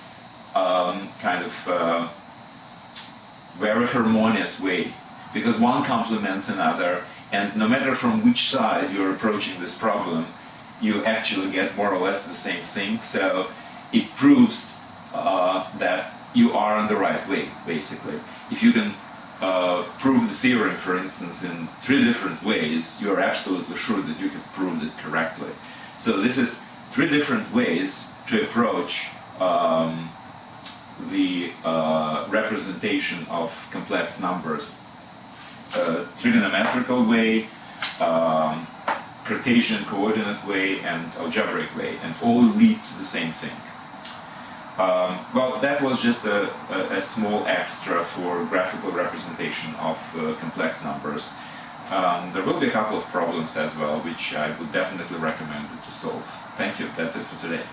kind of very harmonious way, because one complements another, and no matter from which side you're approaching this problem, you actually get more or less the same thing. So it proves that you are on the right way, basically. If you can prove the theorem, for instance, in 3 different ways, you're absolutely sure that you have proved it correctly. So this is 3 different ways to approach the representation of complex numbers. Trigonometrical way, Cartesian coordinate way, and algebraic way, and all lead to the same thing. Well, that was just a small extra for graphical representation of complex numbers. There will be a couple of problems as well, which I would definitely recommend you to solve. Thank you. That's it for today.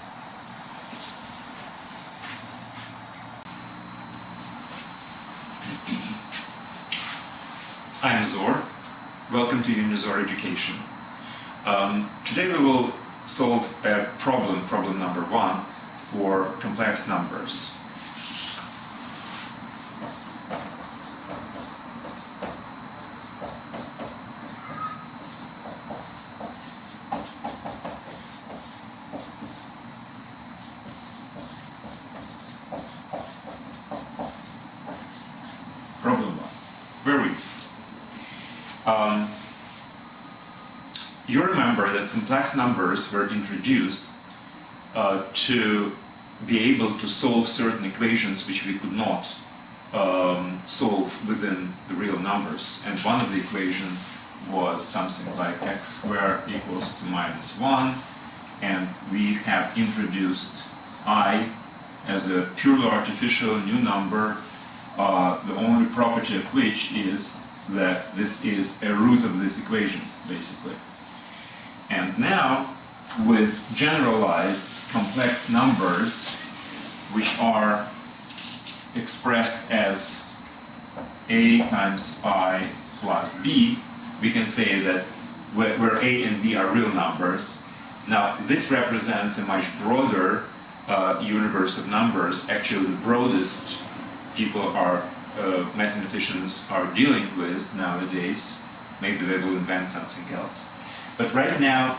I'm Zor. Welcome to Unizor Education. Today we will solve a problem number 1, for complex numbers. Problem 1. Very easy. You remember that complex numbers were introduced to be able to solve certain equations which we could not solve within the real numbers. And one of the equations was something like x squared equals to -1, and we have introduced I as a purely artificial new number, the only property of which is that this is a root of this equation, basically. And now, with generalized complex numbers, which are expressed as a times I plus b, we can say that where a and b are real numbers, Now, this represents a much broader universe of numbers. Actually, the broadest mathematicians are dealing with nowadays. Maybe they will invent something else. But right now,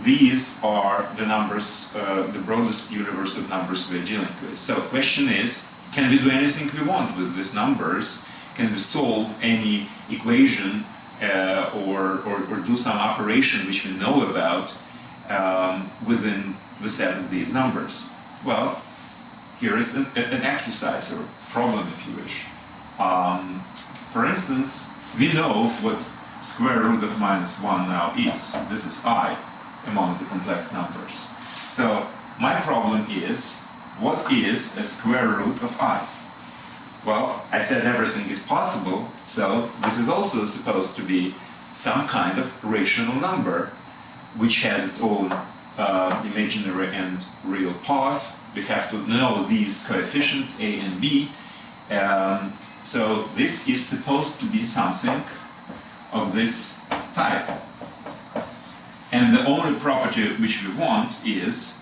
these are the numbers, the broadest universe of numbers we're dealing with. So the question is, can we do anything we want with these numbers? Can we solve any equation or do some operation which we know about within the set of these numbers? Well, here is an exercise or problem, if you wish. For instance, we know what square root of -1 now is. This is I among the complex numbers. So my problem is, what is a square root of I? Well, I said everything is possible, so this is also supposed to be some kind of rational number which has its own imaginary and real part. We have to know these coefficients A and B. So this is supposed to be something of this type. And the only property which we want is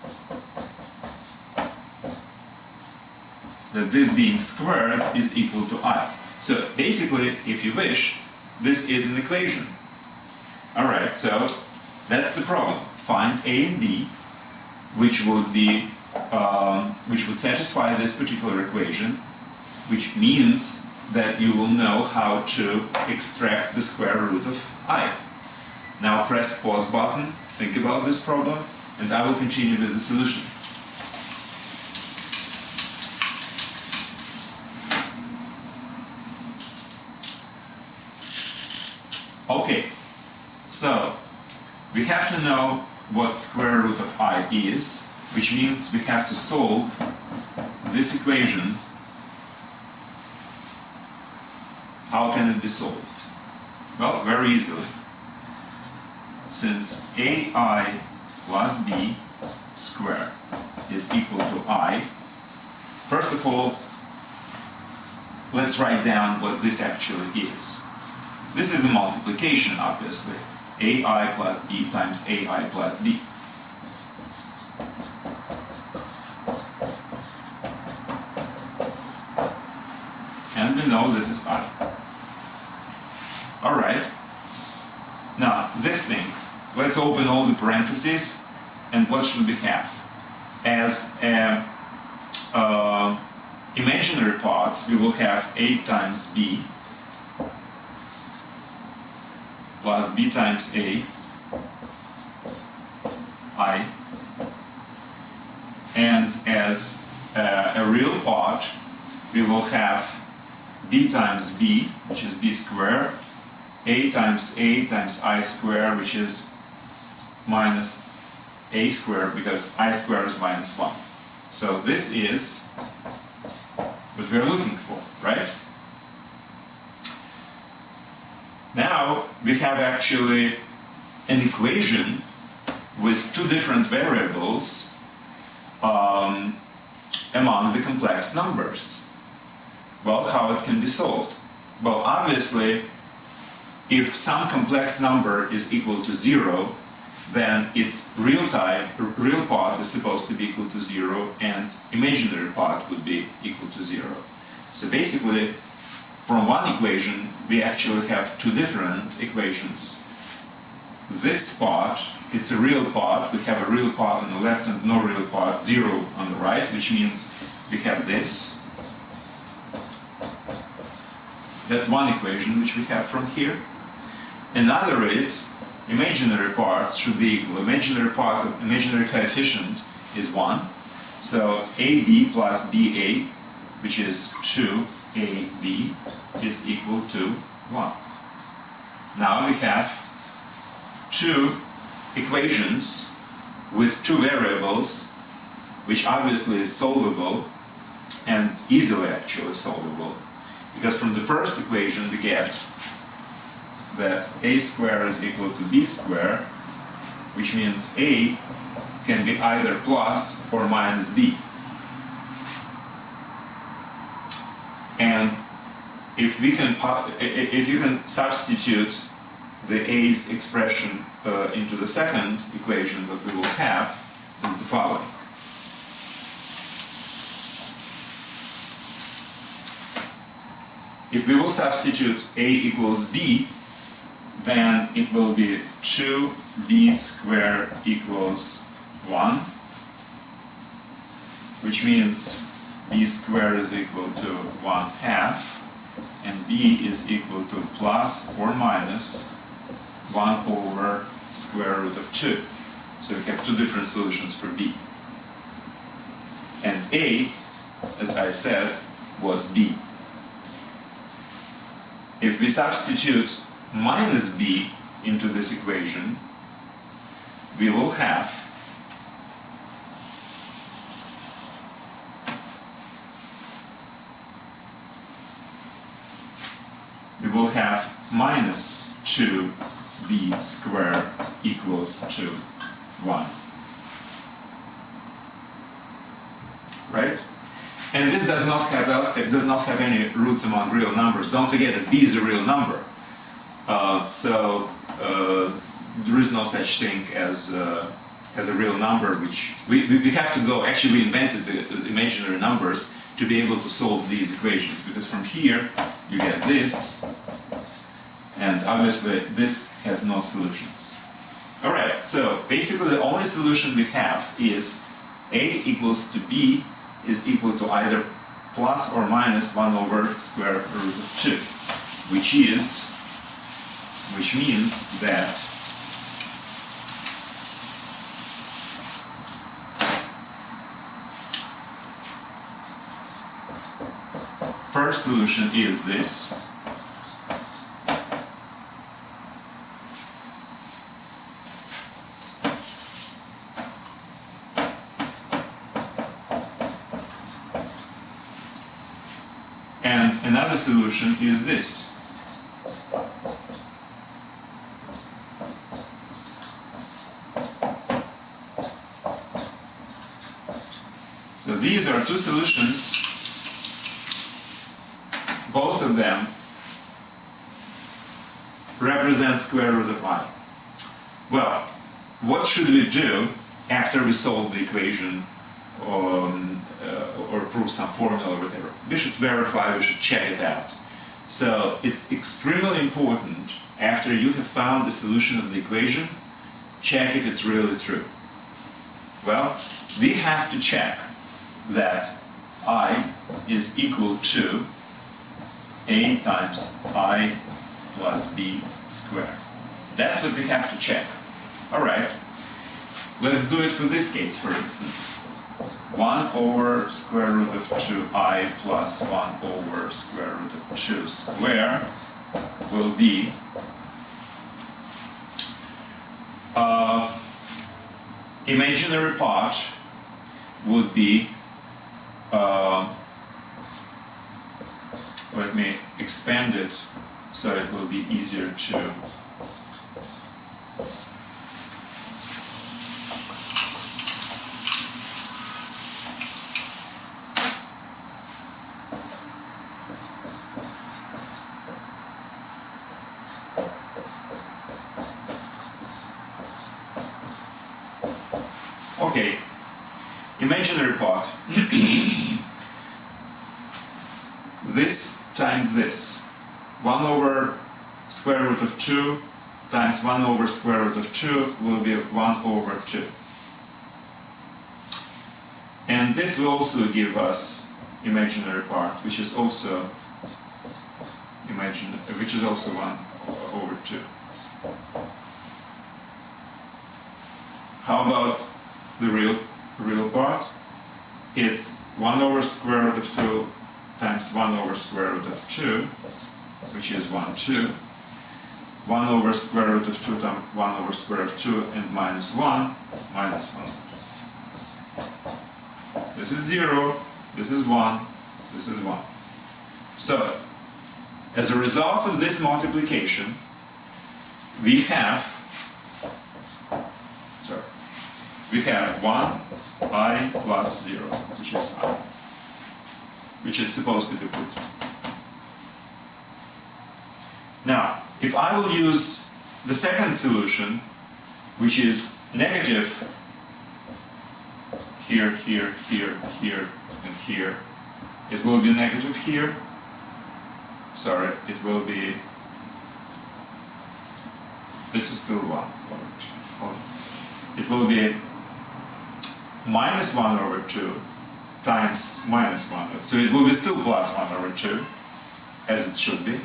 that this being squared is equal to I. So basically, if you wish, this is an equation. Alright, so that's the problem. Find A and B, which would satisfy this particular equation, which means that you will know how to extract the square root of I. Now press pause button, think about this problem, and I will continue with the solution. Okay, so we have to know what square root of I is, which means we have to solve this equation. How can it be solved? Well, very easily. Since AI plus B squared is equal to I, first of all, let's write down what this actually is. This is the multiplication, obviously. AI plus B times AI plus B. And we know this is I. Alright. Now, this thing, let's open all the parentheses, and what should we have? As an imaginary part, we will have A times B plus B times A, I. And as a real part, we will have B times B, which is B squared, A times I squared, which is minus A squared, because I squared is -1. So this is what we're looking for, right? Now we have actually an equation with two different variables among the complex numbers. Well, how it can be solved? Well, obviously, if some complex number is equal to 0, then its real part is supposed to be equal to 0, and imaginary part would be equal to 0. So basically, from one equation, we actually have two different equations. This part, it's a real part. We have a real part on the left and no real part, 0 on the right, which means we have this. That's one equation which we have from here. Another is imaginary parts should be equal. Imaginary coefficient is 1. So AB plus BA, which is 2AB, is equal to 1. Now we have two equations with two variables, which obviously is solvable, and easily actually solvable. Because from the first equation we get that A squared is equal to B squared, which means A can be either plus or minus B. And if you can substitute the a's expression into the second equation, what we will have is the following. If we will substitute a equals b, then it will be 2b squared equals 1, which means b squared is equal to 1/2, and b is equal to plus or minus 1 over square root of 2. So we have two different solutions for b. And a, as I said, was b. If we substitute minus b into this equation, we will have minus 2b squared equals to 1. Right? And this does not have any roots among real numbers. Don't forget that b is a real number. So there is no such thing as a real number, which we have to go. Actually, we invented the imaginary numbers to be able to solve these equations, because from here you get this, and obviously this has no solutions. All right, so basically the only solution we have is a equals to b is equal to either plus or minus 1 over square root of 2, which means that first solution is this. And another solution is this. So these are two solutions. Both of them represent square root of I. Well, what should we do after we solve the equation or prove some formula or whatever? We should verify, we should check it out. So it's extremely important, after you have found the solution of the equation, check if it's really true. Well, we have to check that I is equal to a times I plus b squared. That's what we have to check. All right, let's do it for this case, for instance. 1 over square root of 2i plus 1 over square root of 2 squared will be imaginary part would be let me expand it so it will be easier to okay, imaginary part. This times this. 1 over square root of 2 times 1 over square root of 2 will be 1 over 2. And this will also give us imaginary part, which is also 1 over 2. How about the real part? It's 1 over square root of 2 times 1 over square root of 2, which is 1, 2. 1 over square root of 2 times 1 over square root of 2 and minus 1, minus 1. This is 0, this is 1, this is 1. So, as a result of this multiplication, we have 1i plus 0, which is I, which is supposed to be proved. Now, if I will use the second solution, which is negative here, here, here, here, and here, it will be negative here. Sorry, it will be, this is still 1 over 2. It will be minus 1 over 2 times minus 1 over 2. So it will be still plus 1 over 2, as it should be.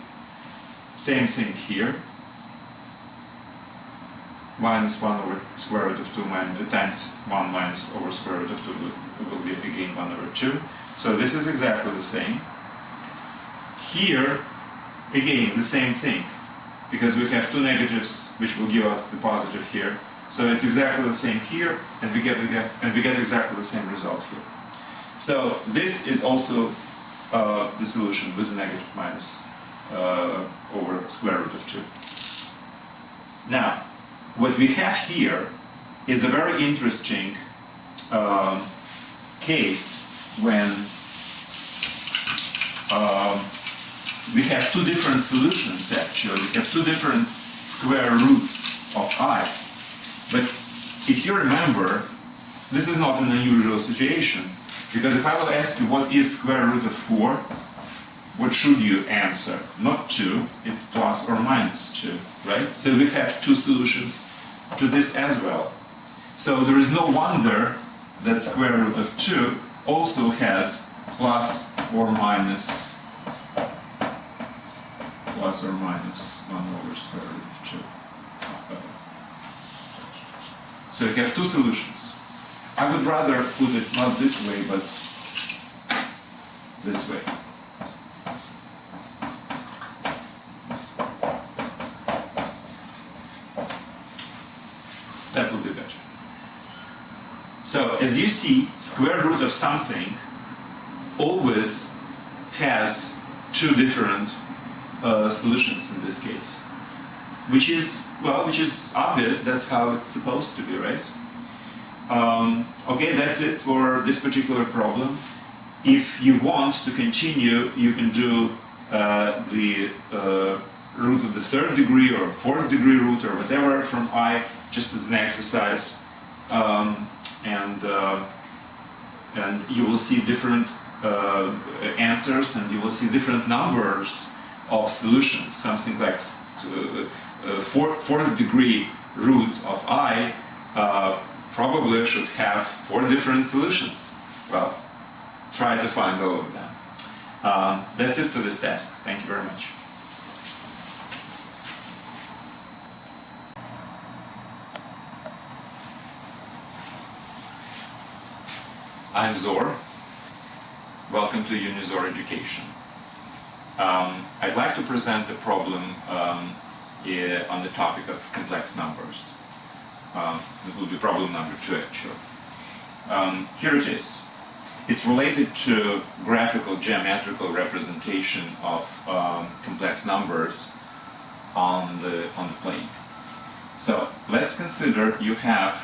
Same thing here. Minus 1 over square root of 2 times 1 minus over square root of 2 will be again 1 over 2. So this is exactly the same. Here, again, the same thing, because we have two negatives which will give us the positive here. So it's exactly the same here, and we get exactly the same result here. So this is also the solution with the negative minus over square root of 2. Now, what we have here is a very interesting case when we have two different solutions, actually. We have two different square roots of I. But if you remember, this is not an unusual situation, because if I will ask you what is square root of 4, what should you answer? Not 2, it's plus or minus 2, right? So we have two solutions to this as well. So there is no wonder that square root of 2 also has plus or minus 1 over square root of 2. So you have two solutions. I would rather put it not this way, but this way. That would be better. So as you see, square root of something always has two different solutions in this case, which is obvious. That's how it's supposed to be, right? Okay, that's it for this particular problem. If you want to continue, you can do the root of the third degree or fourth degree root or whatever from I, just as an exercise, and you will see different answers, and you will see different numbers of solutions. Something like fourth degree root of I probably should have 4 different solutions. Well, try to find all of them. That's it for this task. Thank you very much. I'm Zor. Welcome to Unizor Education. I'd like to present a problem on the topic of complex numbers. It will be problem number 2, actually. Here it is. It's related to graphical geometrical representation of complex numbers on the plane. So let's consider you have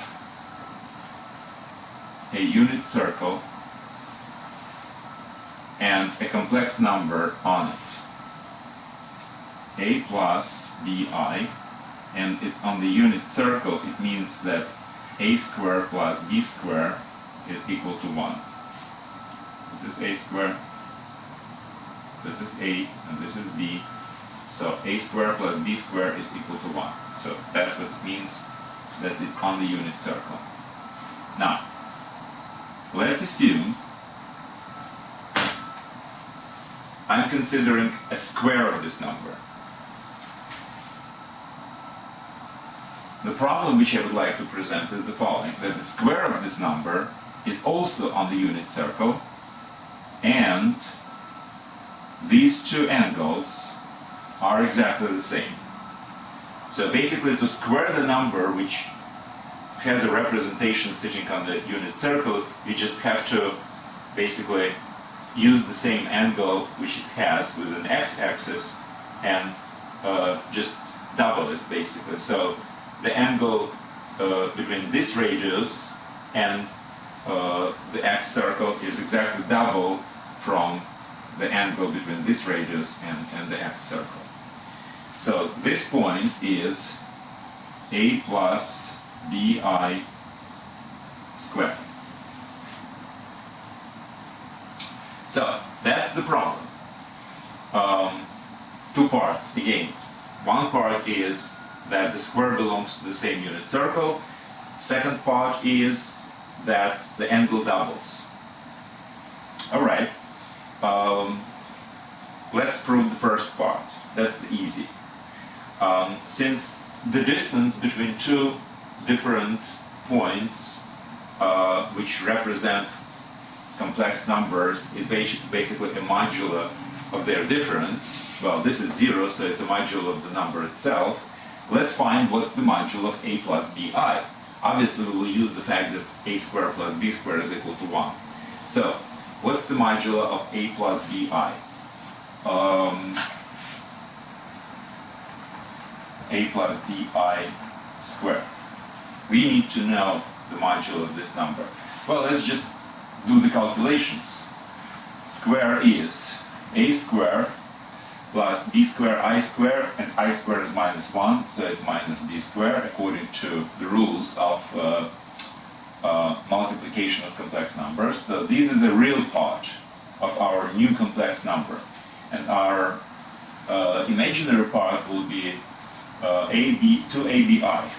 a unit circle and a complex number on it, a plus bi, and it's on the unit circle. It means that a squared plus b squared is equal to 1. This is a squared, this is a, and this is b. So a squared plus b squared is equal to 1. So that's what it means that it's on the unit circle. Now, let's assume I'm considering a square of this number. The problem which I would like to present is the following: that the square of this number is also on the unit circle, and these two angles are exactly the same. So basically, to square the number which has a representation sitting on the unit circle, you just have to basically use the same angle which it has with an x-axis and just double it, basically. So the angle between this radius and the x circle is exactly double from the angle between this radius and the x circle. So this point is a plus bi squared. So that's the problem. Two parts again. One part is that the square belongs to the same unit circle. Second part is that the angle doubles. All right. Let's prove the first part. That's easy. Since the distance between two different points which represent complex numbers is basically a modular of their difference. Well, this is 0, so it's a modulo of the number itself. Let's find what's the modulo of a plus bi. Obviously, we will use the fact that a squared plus b squared is equal to 1. So, what's the modulo of a plus bi? A plus bi squared. We need to know the modulo of this number. Well, let's just do the calculations. Square is a squared plus b squared I squared, and I squared is minus 1, so it's minus b squared according to the rules of multiplication of complex numbers. So this is the real part of our new complex number, and our imaginary part will be 2abi.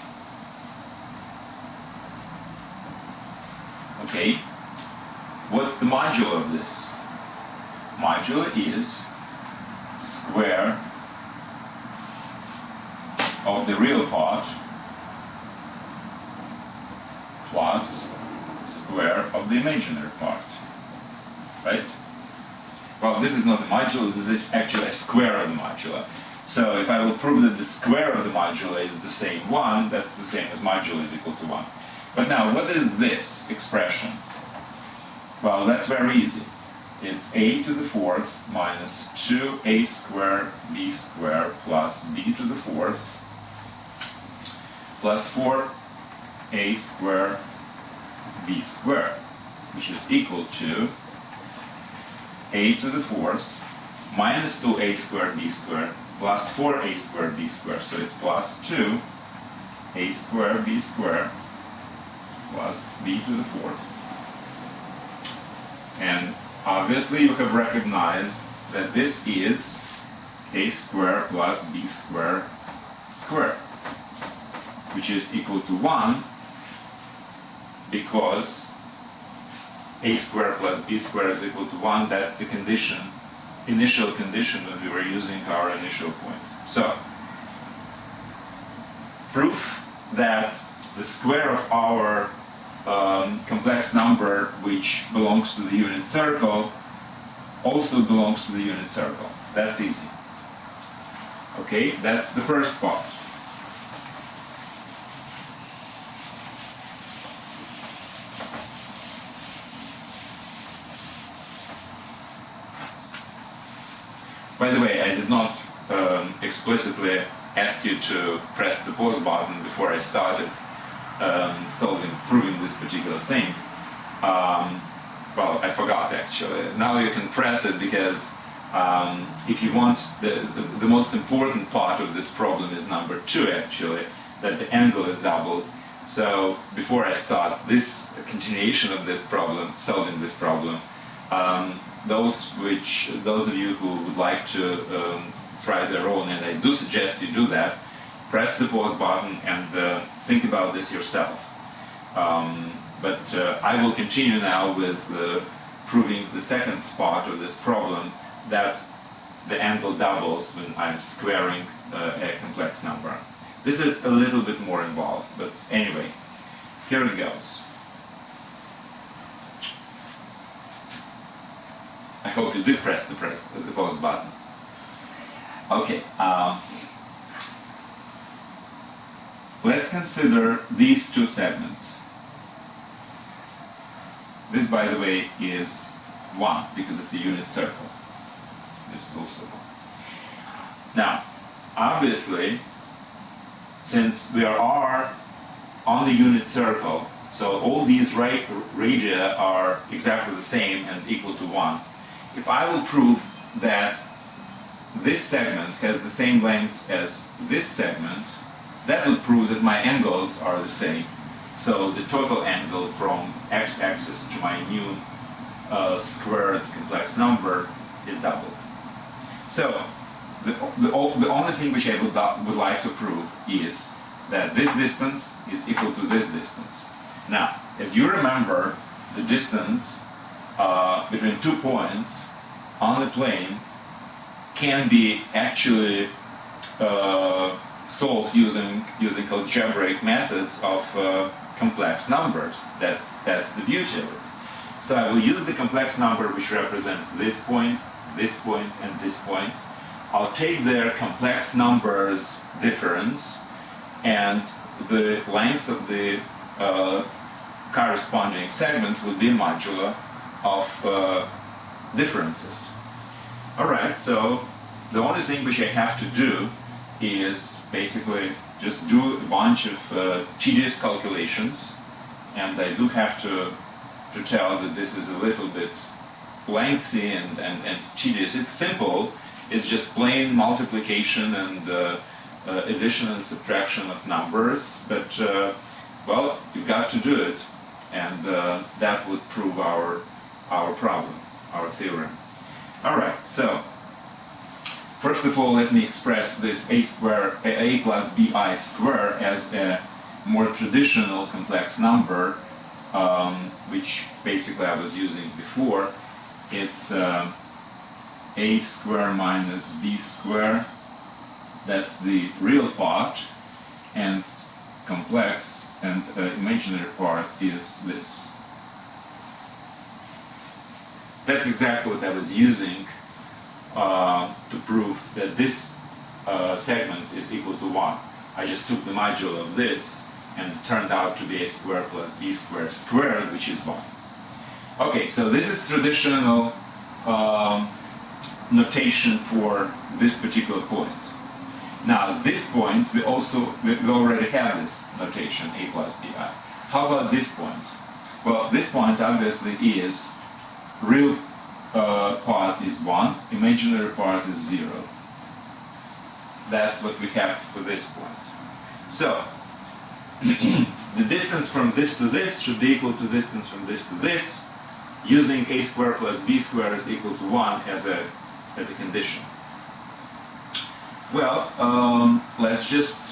Okay, what's the modulo of this? Modulo is square of the real part plus square of the imaginary part, right? Well, this is not the modulo, this is actually a square of the modulo. So if I will prove that the square of the modulo is the same 1, that's the same as modulo is equal to 1. But now, what is this expression? Well, that's very easy. It's a to the fourth minus 2a squared b squared plus b to the fourth plus 4a squared b squared, which is equal to a to the fourth minus 2a squared b squared plus 4a squared b squared. So it's plus 2a squared b squared plus b to the fourth. And obviously you have recognized that this is a squared plus b squared squared, which is equal to 1 because a squared plus b squared is equal to 1. That's the condition, initial condition when we were using our initial point. So, proof that the square of our complex number which belongs to the unit circle also belongs to the unit circle. That's easy. Okay, that's the first part. By the way, I did not explicitly ask you to press the pause button before I started proving this particular thing. Well, I forgot actually. Now you can press it because if you want, the most important part of this problem is number 2 actually, that the angle is doubled. So before I start this continuation of this problem, solving this problem, those of you who would like to try their own, and I do suggest you do that, press the pause button and think about this yourself. But I will continue now with proving the second part of this problem, that the angle doubles when I'm squaring a complex number. This is a little bit more involved, but anyway, here it goes. I hope you did press the pause button. Okay. Let's consider these two segments. This, by the way, is 1 because it's a unit circle. This is also 1. Now, obviously, since we are on the unit circle, so all these radii are exactly the same and equal to 1. If I will prove that this segment has the same length as this segment, that would prove that my angles are the same. So the total angle from x-axis to my new squared complex number is doubled. So the only thing which I would like to prove is that this distance is equal to this distance. Now, as you remember, the distance between 2 points on the plane can be actually solved using algebraic methods of complex numbers. That's the beauty of it. So I will use the complex number which represents this point, and this point. I'll take their complex numbers difference, and the lengths of the corresponding segments will be a modulo of differences. Alright, so the only thing which I have to do is basically just do a bunch of tedious calculations, and I do have to tell that this is a little bit lengthy and tedious. It's simple, it's just plain multiplication and addition and subtraction of numbers, but well, you've got to do it, and that would prove our problem, our theorem. Alright, so first of all, let me express this a plus bi square as a more traditional complex number, which basically I was using before. It's a square minus b square. That's the real part, and complex and imaginary part is this. That's exactly what I was using to prove that this segment is equal to 1. I just took the modulo of this, and it turned out to be a square plus b square squared, which is 1. Okay, so this is traditional notation for this particular point. Now, this point, we already have this notation, a plus bi. How about this point? Well, this point obviously is real part is 1, imaginary part is 0. That's what we have for this point. So, the distance from this to this should be equal to distance from this to this, using a squared plus b squared is equal to 1 as a condition. Well, let's just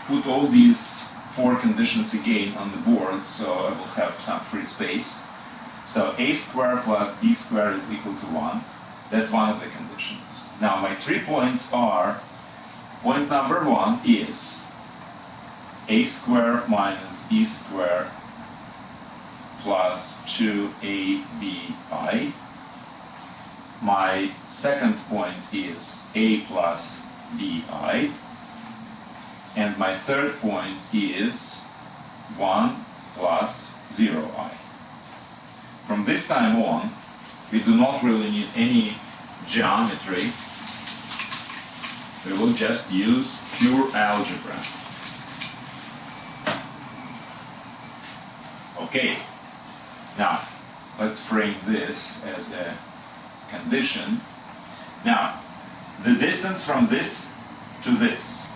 put all these 4 conditions again on the board, so I will have some free space. So a squared plus b squared is equal to 1. That's one of the conditions. Now my 3 points are, point number 1 is a squared minus b squared plus 2abi. My second point is a plus bi. And my third point is 1 plus 0i. From this time on, we do not really need any geometry. We will just use pure algebra. Okay, now let's frame this as a condition. Now, the distance from this to this,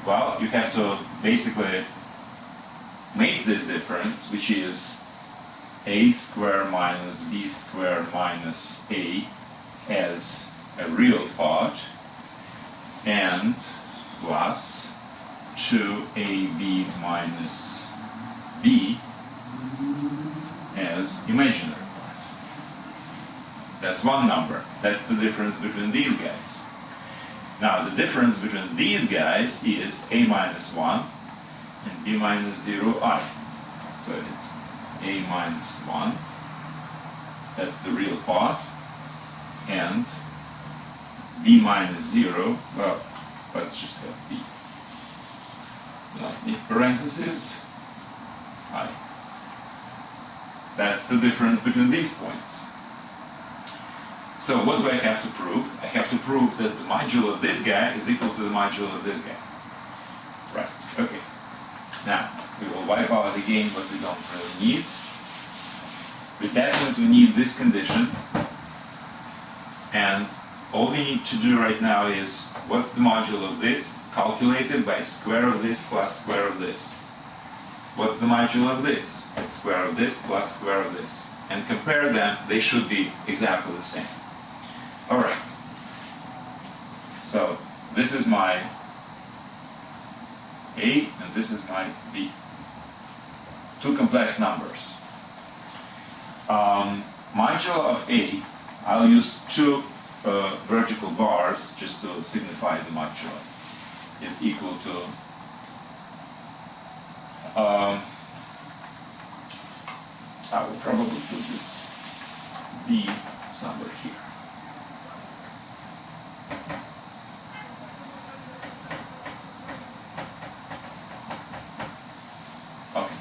well, you have to basically make this difference, which is a squared minus b squared minus a as a real part, and plus 2ab minus b as imaginary part. That's one number. That's the difference between these guys. Now the difference between these guys is a minus 1 and b minus 0i. So it's a minus 1, that's the real part, and b minus 0, well, let's just have b. Not need parentheses, I. That's the difference between these points. So what do I have to prove? I have to prove that the modulo of this guy is equal to the modulo of this guy. Right, okay. Now, we will wipe out again what we don't really need. We definitely need this condition, and all we need to do right now is, what's the modulo of this? Calculated by square of this plus square of this. What's the modulo of this? It's square of this plus square of this. And compare them, they should be exactly the same. Alright. So, this is my A, and this is my B. Two complex numbers. Modulo of A, I'll use two vertical bars just to signify the modulo, is equal to I will probably put this B somewhere here. Okay.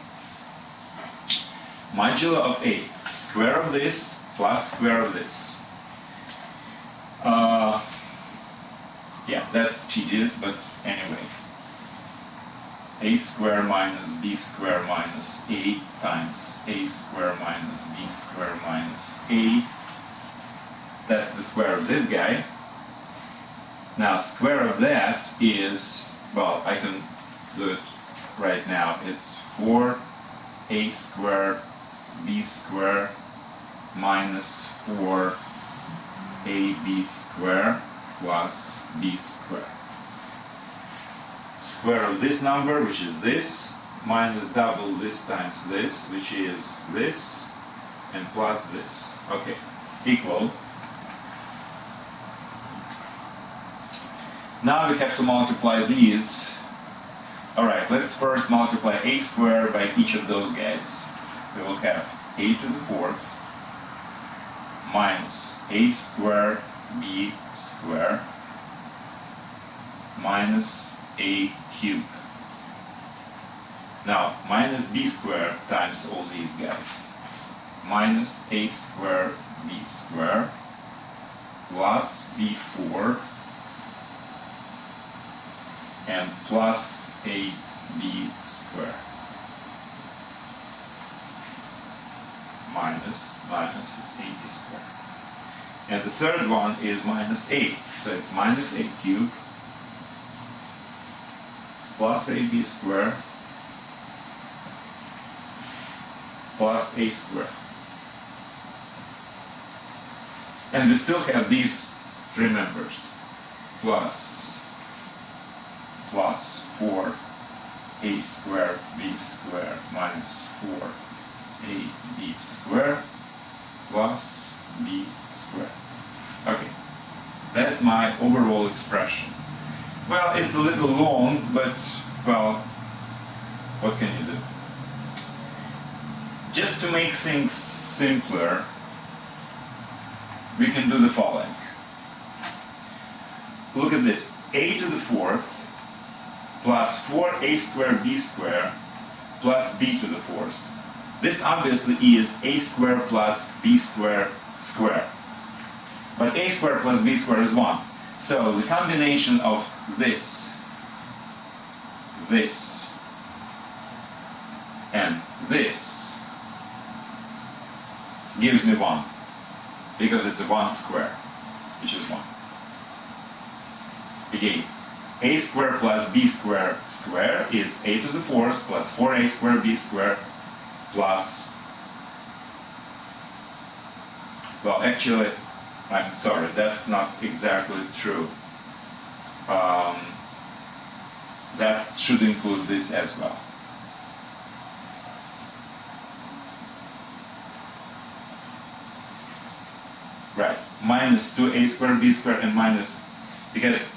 Modulo of A, square of this plus square of this. Yeah, that's tedious, but anyway. A square minus B square minus A times A square minus B square minus A. That's the square of this guy. Now, square of that is, well, I can do it right now. It's 4A square B square minus 4AB square plus B square. Square of this number, which is this, minus double this times this, which is this, and plus this. Okay, equal. Now we have to multiply these. Alright, let's first multiply A squared by each of those guys. We will have A to the fourth minus A squared B squared minus A cubed. Now, minus B squared times all these guys. Minus A squared B squared plus B4 and plus AB squared. Minus is AB squared. And the third one is minus A. So it's minus A cubed plus AB squared plus A squared. And we still have these three members. Plus 4A squared B squared minus 4AB squared plus B squared. Okay, that's my overall expression. Well, it's a little long, but, well, what can you do? Just to make things simpler, we can do the following. Look at this. A to the fourth plus 4A squared B squared plus B to the fourth. This obviously is A squared plus B squared squared. But A squared plus B squared is 1. So the combination of this, and this gives me 1, because it's a 1 square, which is 1. Again, A squared plus B squared squared is A to the fourth plus 4A squared B squared plus, well, actually, I'm sorry, that's not exactly true. That should include this as well. Right, minus 2A squared B squared and minus, because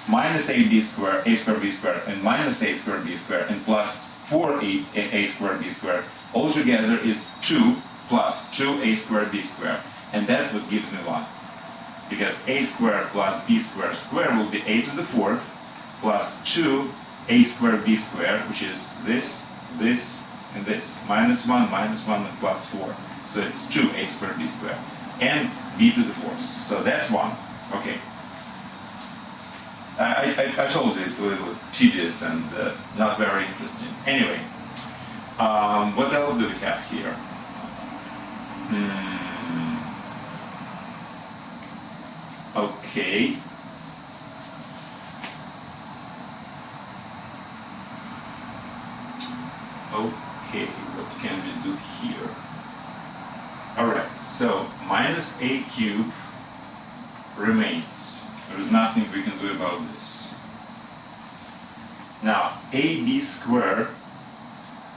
minus AB squared, A squared B squared, and minus A squared B squared, and plus 4A squared B squared, altogether is 2 plus 2A squared B squared. And that's what gives me 1. Because A squared plus B squared squared will be A to the fourth plus 2A squared B squared, which is this, and this. Minus 1, and plus 4. So it's 2A squared B squared. And B to the fourth. So that's 1. Okay. I told you it's a little tedious and not very interesting. Anyway, what else do we have here? Okay. Okay, what can we do here? Alright, so minus a cube remains. There is nothing we can do about this. Now, ab squared,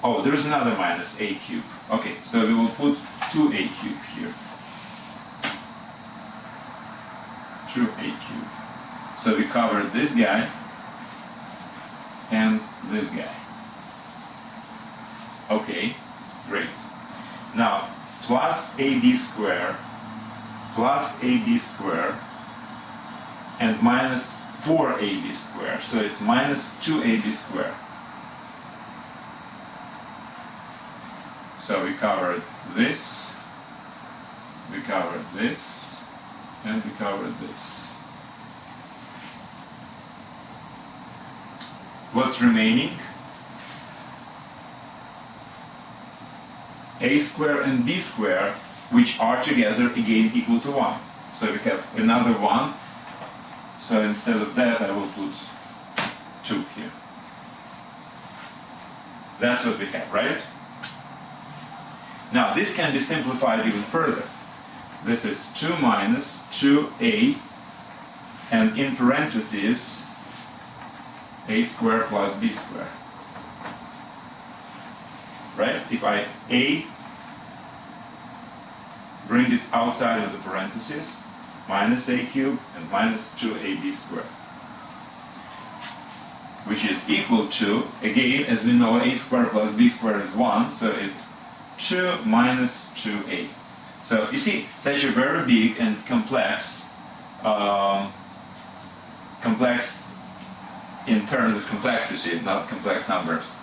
oh, there's another minus a cube. Okay, so we will put 2a cube here. 2a cube. So we covered this guy and this guy. Okay, great. Now, plus ab squared and minus 4ab squared. So it's minus 2ab squared. So we covered this, we covered this, and we covered this. What's remaining? A squared and b squared, which are together again equal to 1. So we have another 1. So instead of that, I will put 2 here. That's what we have, right? Now, this can be simplified even further. This is 2 minus 2a, and in parentheses, a squared plus b squared. Right? If I bring it outside of the parentheses, minus a cubed and minus 2ab squared, which is equal to, again, as we know, a squared plus b squared is 1, so it's 2 minus 2a. So you see, such a very big and complex in terms of complexity, not complex numbers.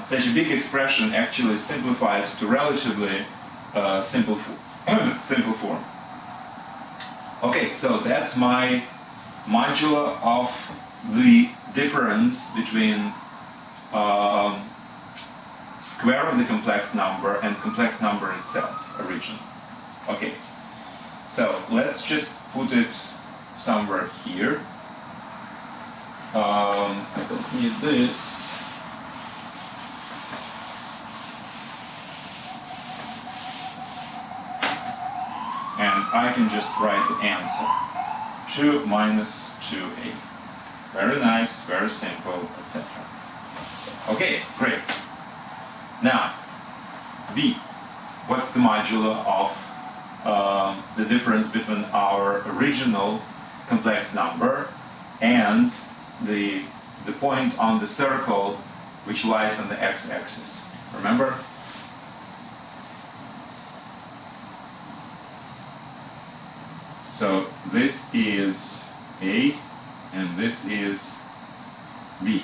Such a big expression actually is simplified to relatively simple form. Okay, so that's my modular of the difference between square of the complex number and complex number itself, originally. Okay, so let's just put it somewhere here. I don't need this. And I can just write the answer. 2 minus 2a. Very nice, very simple, etc. Okay, great. Now, b. What's the modular of the difference between our original complex number and the point on the circle which lies on the x-axis? Remember? So this is a and this is b.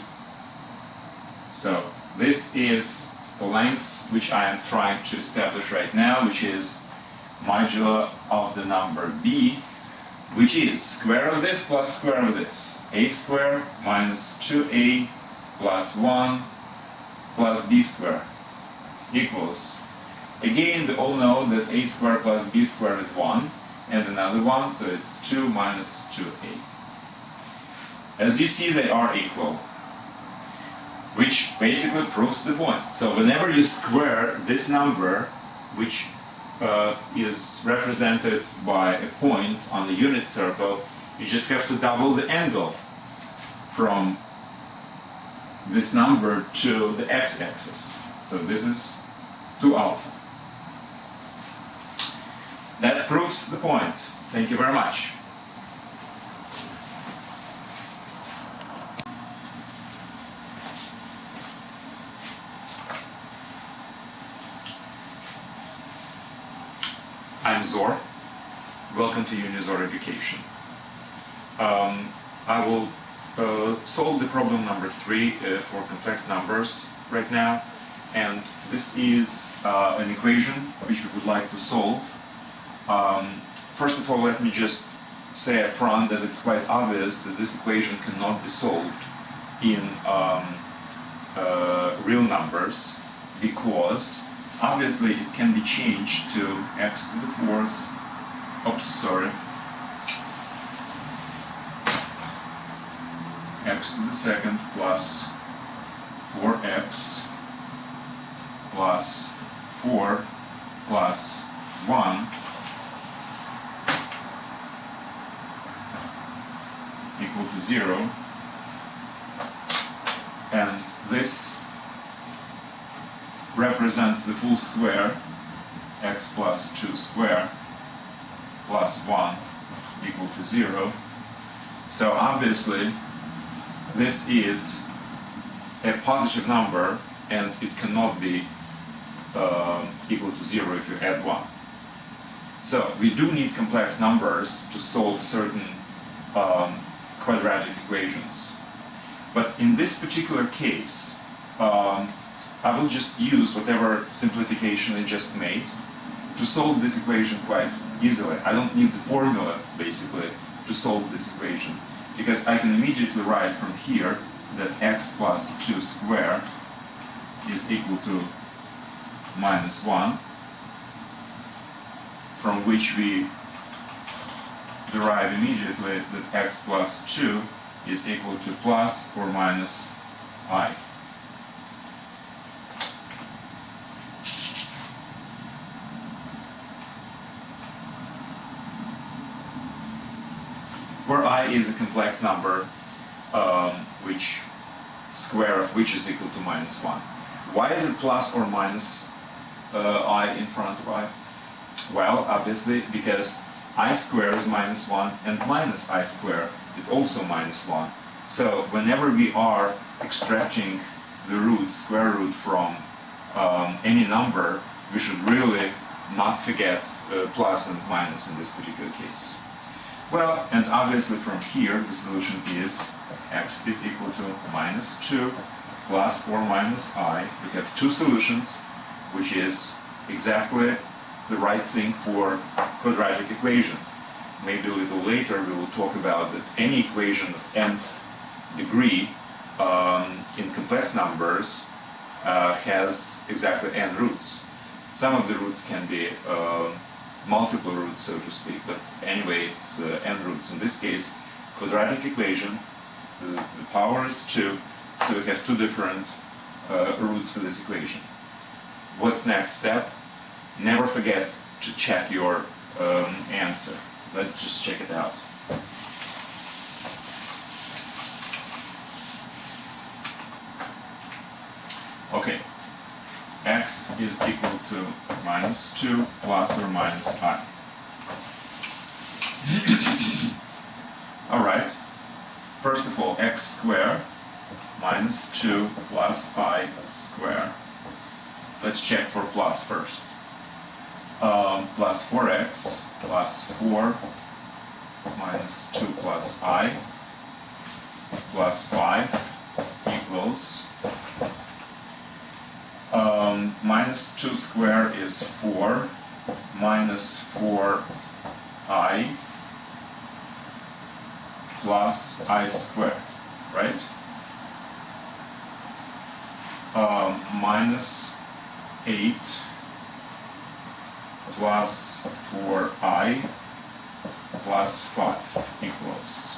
So this is the length which I am trying to establish right now, which is modular of the number b, which is square of this plus square of this. A squared minus 2a plus 1 plus b squared equals, again, we all know that a squared plus b squared is 1, and another 1, so it's 2 minus 2a. As you see, they are equal, which basically proves the point. So whenever you square this number, which is represented by a point on the unit circle, you just have to double the angle from this number to the x-axis. So this is 2 alpha. That proves the point. Thank you very much. I'm Zor. Welcome to Unizor Education. I will solve the problem number 3 for complex numbers right now, and this is an equation which we would like to solve. First of all, let me just say up front that it's quite obvious that this equation cannot be solved in real numbers, because obviously it can be changed to x to the 4th, oops, sorry, x to the second plus 4x plus 4 plus 1 equal to 0, and this represents the full square, x plus 2 squared plus 1 equal to 0. So obviously this is a positive number, and it cannot be equal to 0 if you add 1. So we do need complex numbers to solve certain quadratic equations. But in this particular case, I will just use whatever simplification I just made to solve this equation quite easily. I don't need the formula, basically, to solve this equation, because I can immediately write from here that x plus 2 squared is equal to minus 1, from which we derive immediately that x plus 2 is equal to plus or minus I. Where I is a complex number, which square of which is equal to minus 1. Why is it plus or minus I in front of I? Well, obviously, because I squared is minus 1 and minus I squared is also minus 1. So whenever we are extracting the root, square root from any number, we should really not forget plus and minus in this particular case. Well, and obviously from here the solution is x is equal to minus 2 plus or minus I. We have two solutions, which is exactly the right thing for quadratic equation. Maybe a little later we will talk about that any equation of nth degree in complex numbers has exactly n roots. Some of the roots can be multiple roots, so to speak, but anyway, it's n roots. In this case, quadratic equation, the power is 2, so we have two different roots for this equation. What's next step? Never forget to check your answer. Let's just check it out. Okay, x is equal to minus 2 plus or minus I. All right, first of all, x squared minus 2 plus I squared. Let's check for plus first. Plus 4x plus 4 minus 2 plus I plus 5 equals minus 2 squared is 4 minus 4I plus I squared, right? Minus 8 plus 4I plus 5 equals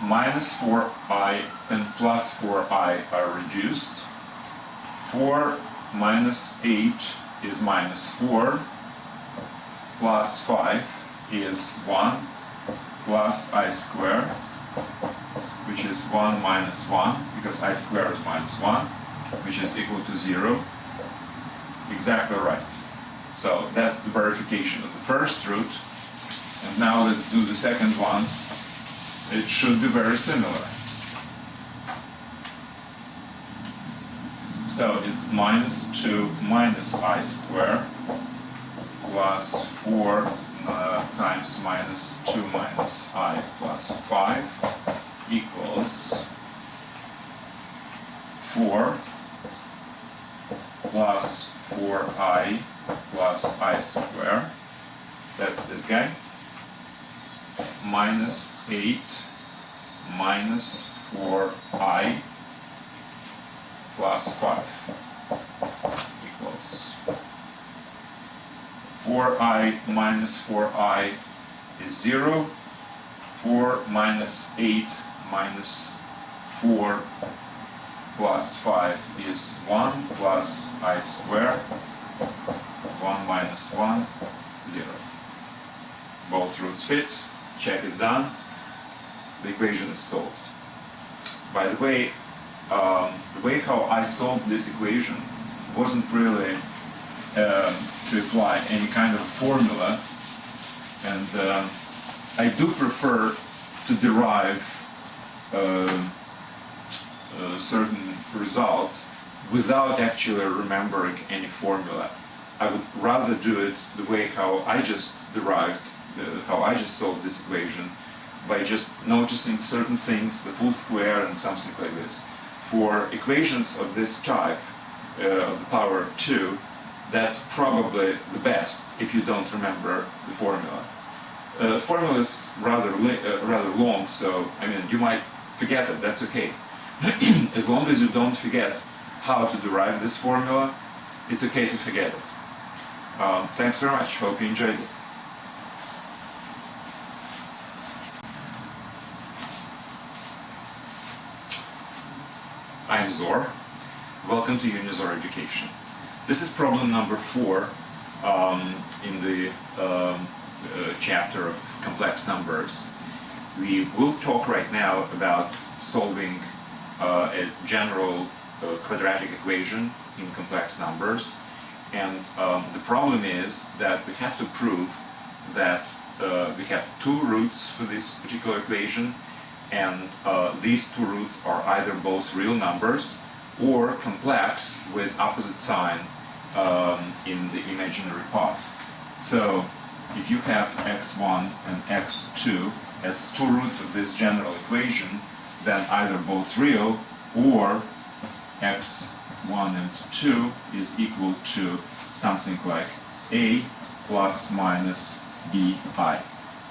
minus 4I and plus 4I are reduced. 4 minus 8 is minus 4 plus 5 is 1 plus I squared, which is 1 minus 1, because I squared is minus 1, which is equal to 0. Exactly right. So that's the verification of the first root. And now let's do the second one. It should be very similar. So it's minus 2 minus I squared plus 4 times minus 2 minus I plus 5 equals 4 plus 4I plus I squared, that's this guy, minus 8 minus 4I plus 5 equals 4i minus 4i is 0. 4 minus 8 minus 4 plus 5 is 1 plus I squared. 1 minus 1, 0. Both roots fit. Check is done. The equation is solved. By the way how I solved this equation wasn't really to apply any kind of formula, and I do prefer to derive certain results without actually remembering any formula. I would rather do it the way how I just derived, how I just solved this equation, by just noticing certain things, the full square and something like this. For equations of this type, of the power of 2, that's probably the best if you don't remember the formula. The formula is rather long, so I mean you might forget it, that's okay. As long as you don't forget how to derive this formula, it's okay to forget it. Thanks very much, hope you enjoyed it. I'm Zor. Welcome to Unizor Education. This is problem number 4 in the chapter of complex numbers. We will talk right now about solving a general quadratic equation in complex numbers. And the problem is that we have to prove that we have 2 roots for this particular equation, and these 2 roots are either both real numbers or complex with opposite sign in the imaginary part. So if you have x1 and x2 as 2 roots of this general equation, then either both real or x1 and 2 is equal to something like a plus minus bi,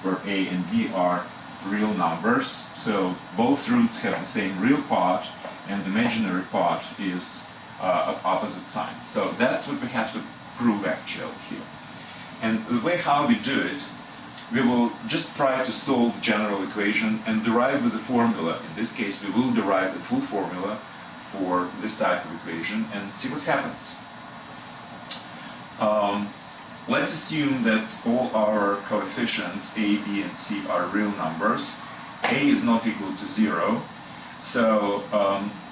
where a and b are real numbers, so both roots have the same real part and the imaginary part is of opposite signs. So that's what we have to prove actually here. And the way how we do it, we will just try to solve the general equation and derive with the formula. In this case, we will derive the full formula for this type of equation and see what happens. Let's assume that all our coefficients a, b, and c are real numbers. A is not equal to 0, so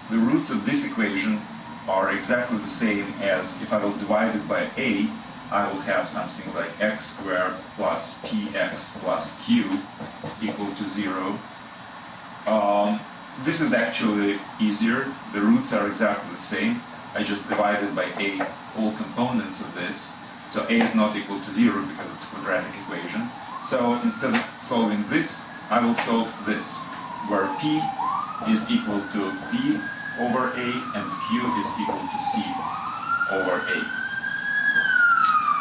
the roots of this equation are exactly the same as if I will divide it by a, I will have something like x squared plus px plus q equal to 0. This is actually easier. The roots are exactly the same. I just divided by a all components of this. So a is not equal to 0 because it's a quadratic equation. So instead of solving this, I will solve this, where p is equal to b over a and q is equal to c over a.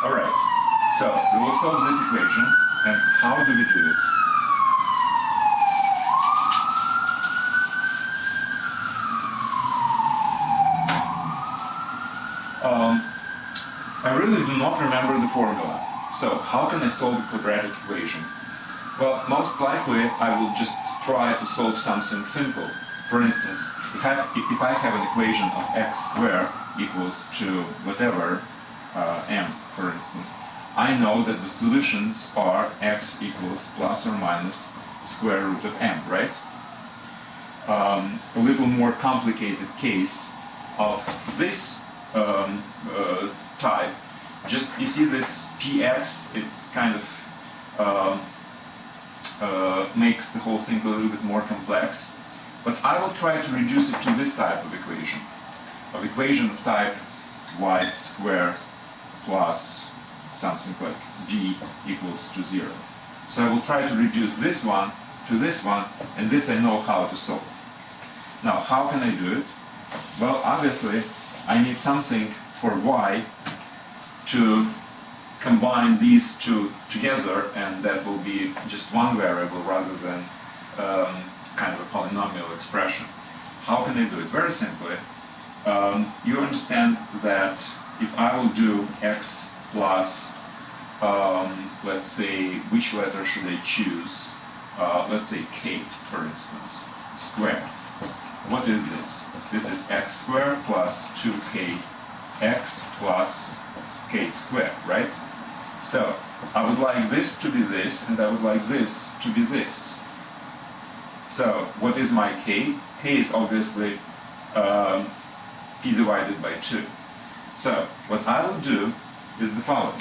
Alright, so we will solve this equation, and how do we do it? I really do not remember the formula. So how can I solve a quadratic equation? Well, most likely I will just try to solve something simple. For instance, if I have an equation of x squared equals to whatever, m, for instance, I know that the solutions are x equals plus or minus square root of m, right? A little more complicated case of this type, just you see this px, it's kind of makes the whole thing a little bit more complex, but I will try to reduce it to this type of equation of type y squared plus something like b equals to 0. So I will try to reduce this one to this one, and this I know how to solve. Now, how can I do it? Well, obviously, I need something for y to combine these two together, and that will be just one variable rather than kind of a polynomial expression. How can I do it? Very simply, you understand that if I will do x plus let's say, which letter should I choose? Let's say K, for instance, squared. What is this? This is x squared plus 2kx plus k squared, right? So I would like this to be this, and I would like this to be this. So what is my k? K is obviously p divided by 2. So what I will do is the following.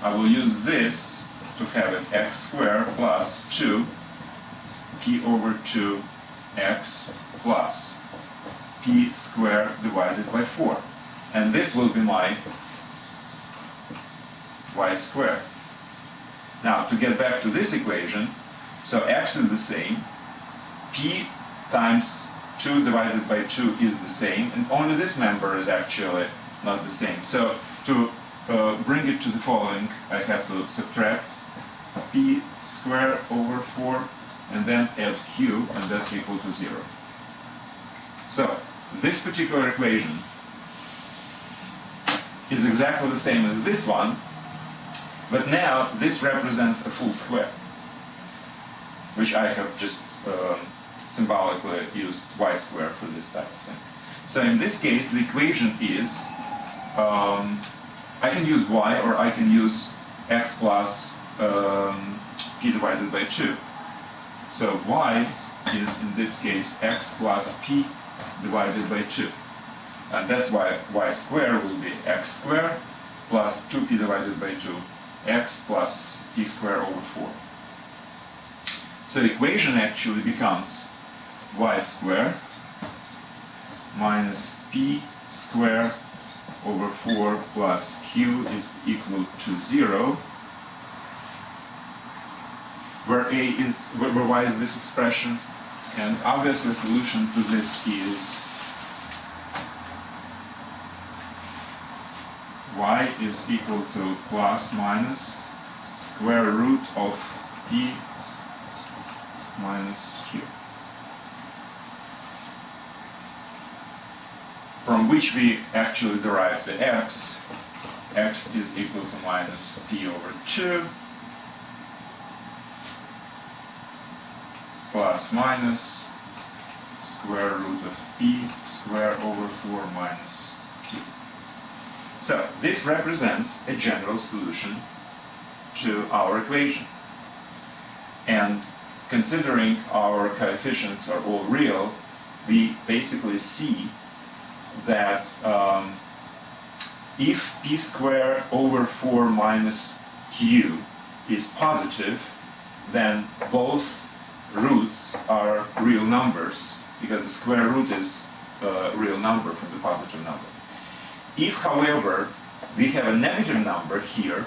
I will use this to have it x squared plus 2 p over 2 x plus p squared divided by 4. And this will be my y squared. Now, to get back to this equation, so x is the same, p times 2 divided by 2 is the same, and only this member is actually not the same. So to bring it to the following, I have to subtract p squared over 4 and then add q, and that's equal to 0. So this particular equation is exactly the same as this one, but now this represents a full square, which I have just symbolically used y squared for this type of thing. So in this case, the equation is, I can use y, or I can use x plus p divided by 2. So y is, in this case, x plus p divided by 2. And that's why y squared will be x squared plus 2p divided by 2, x plus p squared over 4. So the equation actually becomes y squared minus p squared over 4 plus q is equal to 0, where y is this expression, and obviously the solution to this is y is equal to plus minus square root of p minus q, from which we actually derive the x. X is equal to minus p over 2 plus minus square root of p square over 4 minus q. So this represents a general solution to our equation. And considering our coefficients are all real, we basically see that if p squared over 4 minus q is positive, then both roots are real numbers, because the square root is a real number from the positive number. If, however, we have a negative number here,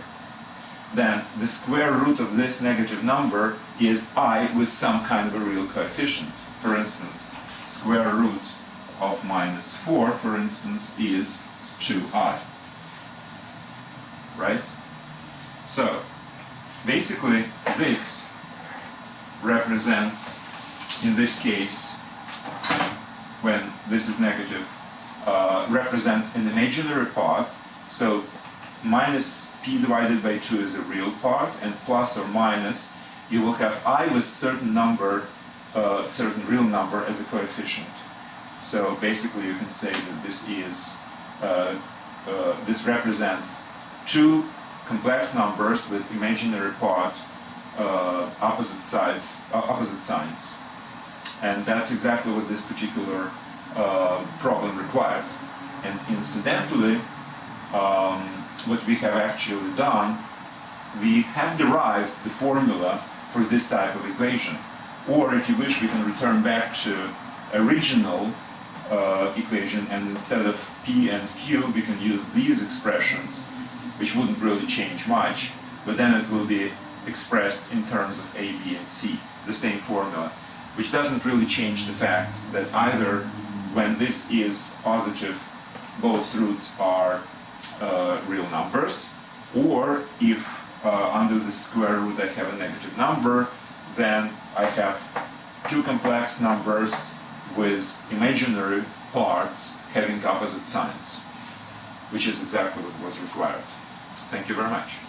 then the square root of this negative number is I with some kind of a real coefficient. For instance, square root of minus 4, for instance, is 2i. Right? So, basically, this represents, in this case, when this is negative, represents an imaginary part. So minus p divided by 2 is a real part, and plus or minus, you will have I with certain number, certain real number as a coefficient. So basically you can say that this is, this represents two complex numbers with imaginary part opposite signs. And that's exactly what this particular problem required. And incidentally, what we have actually done, we have derived the formula for this type of equation. Or if you wish, we can return back to original equation, and instead of p and q, we can use these expressions, which wouldn't really change much, but then it will be expressed in terms of a, b, and c, the same formula, which doesn't really change the fact that either when this is positive, both roots are real numbers, or if under the square root I have a negative number, then I have two complex numbers with imaginary parts having opposite signs. which is exactly what was required. Thank you very much.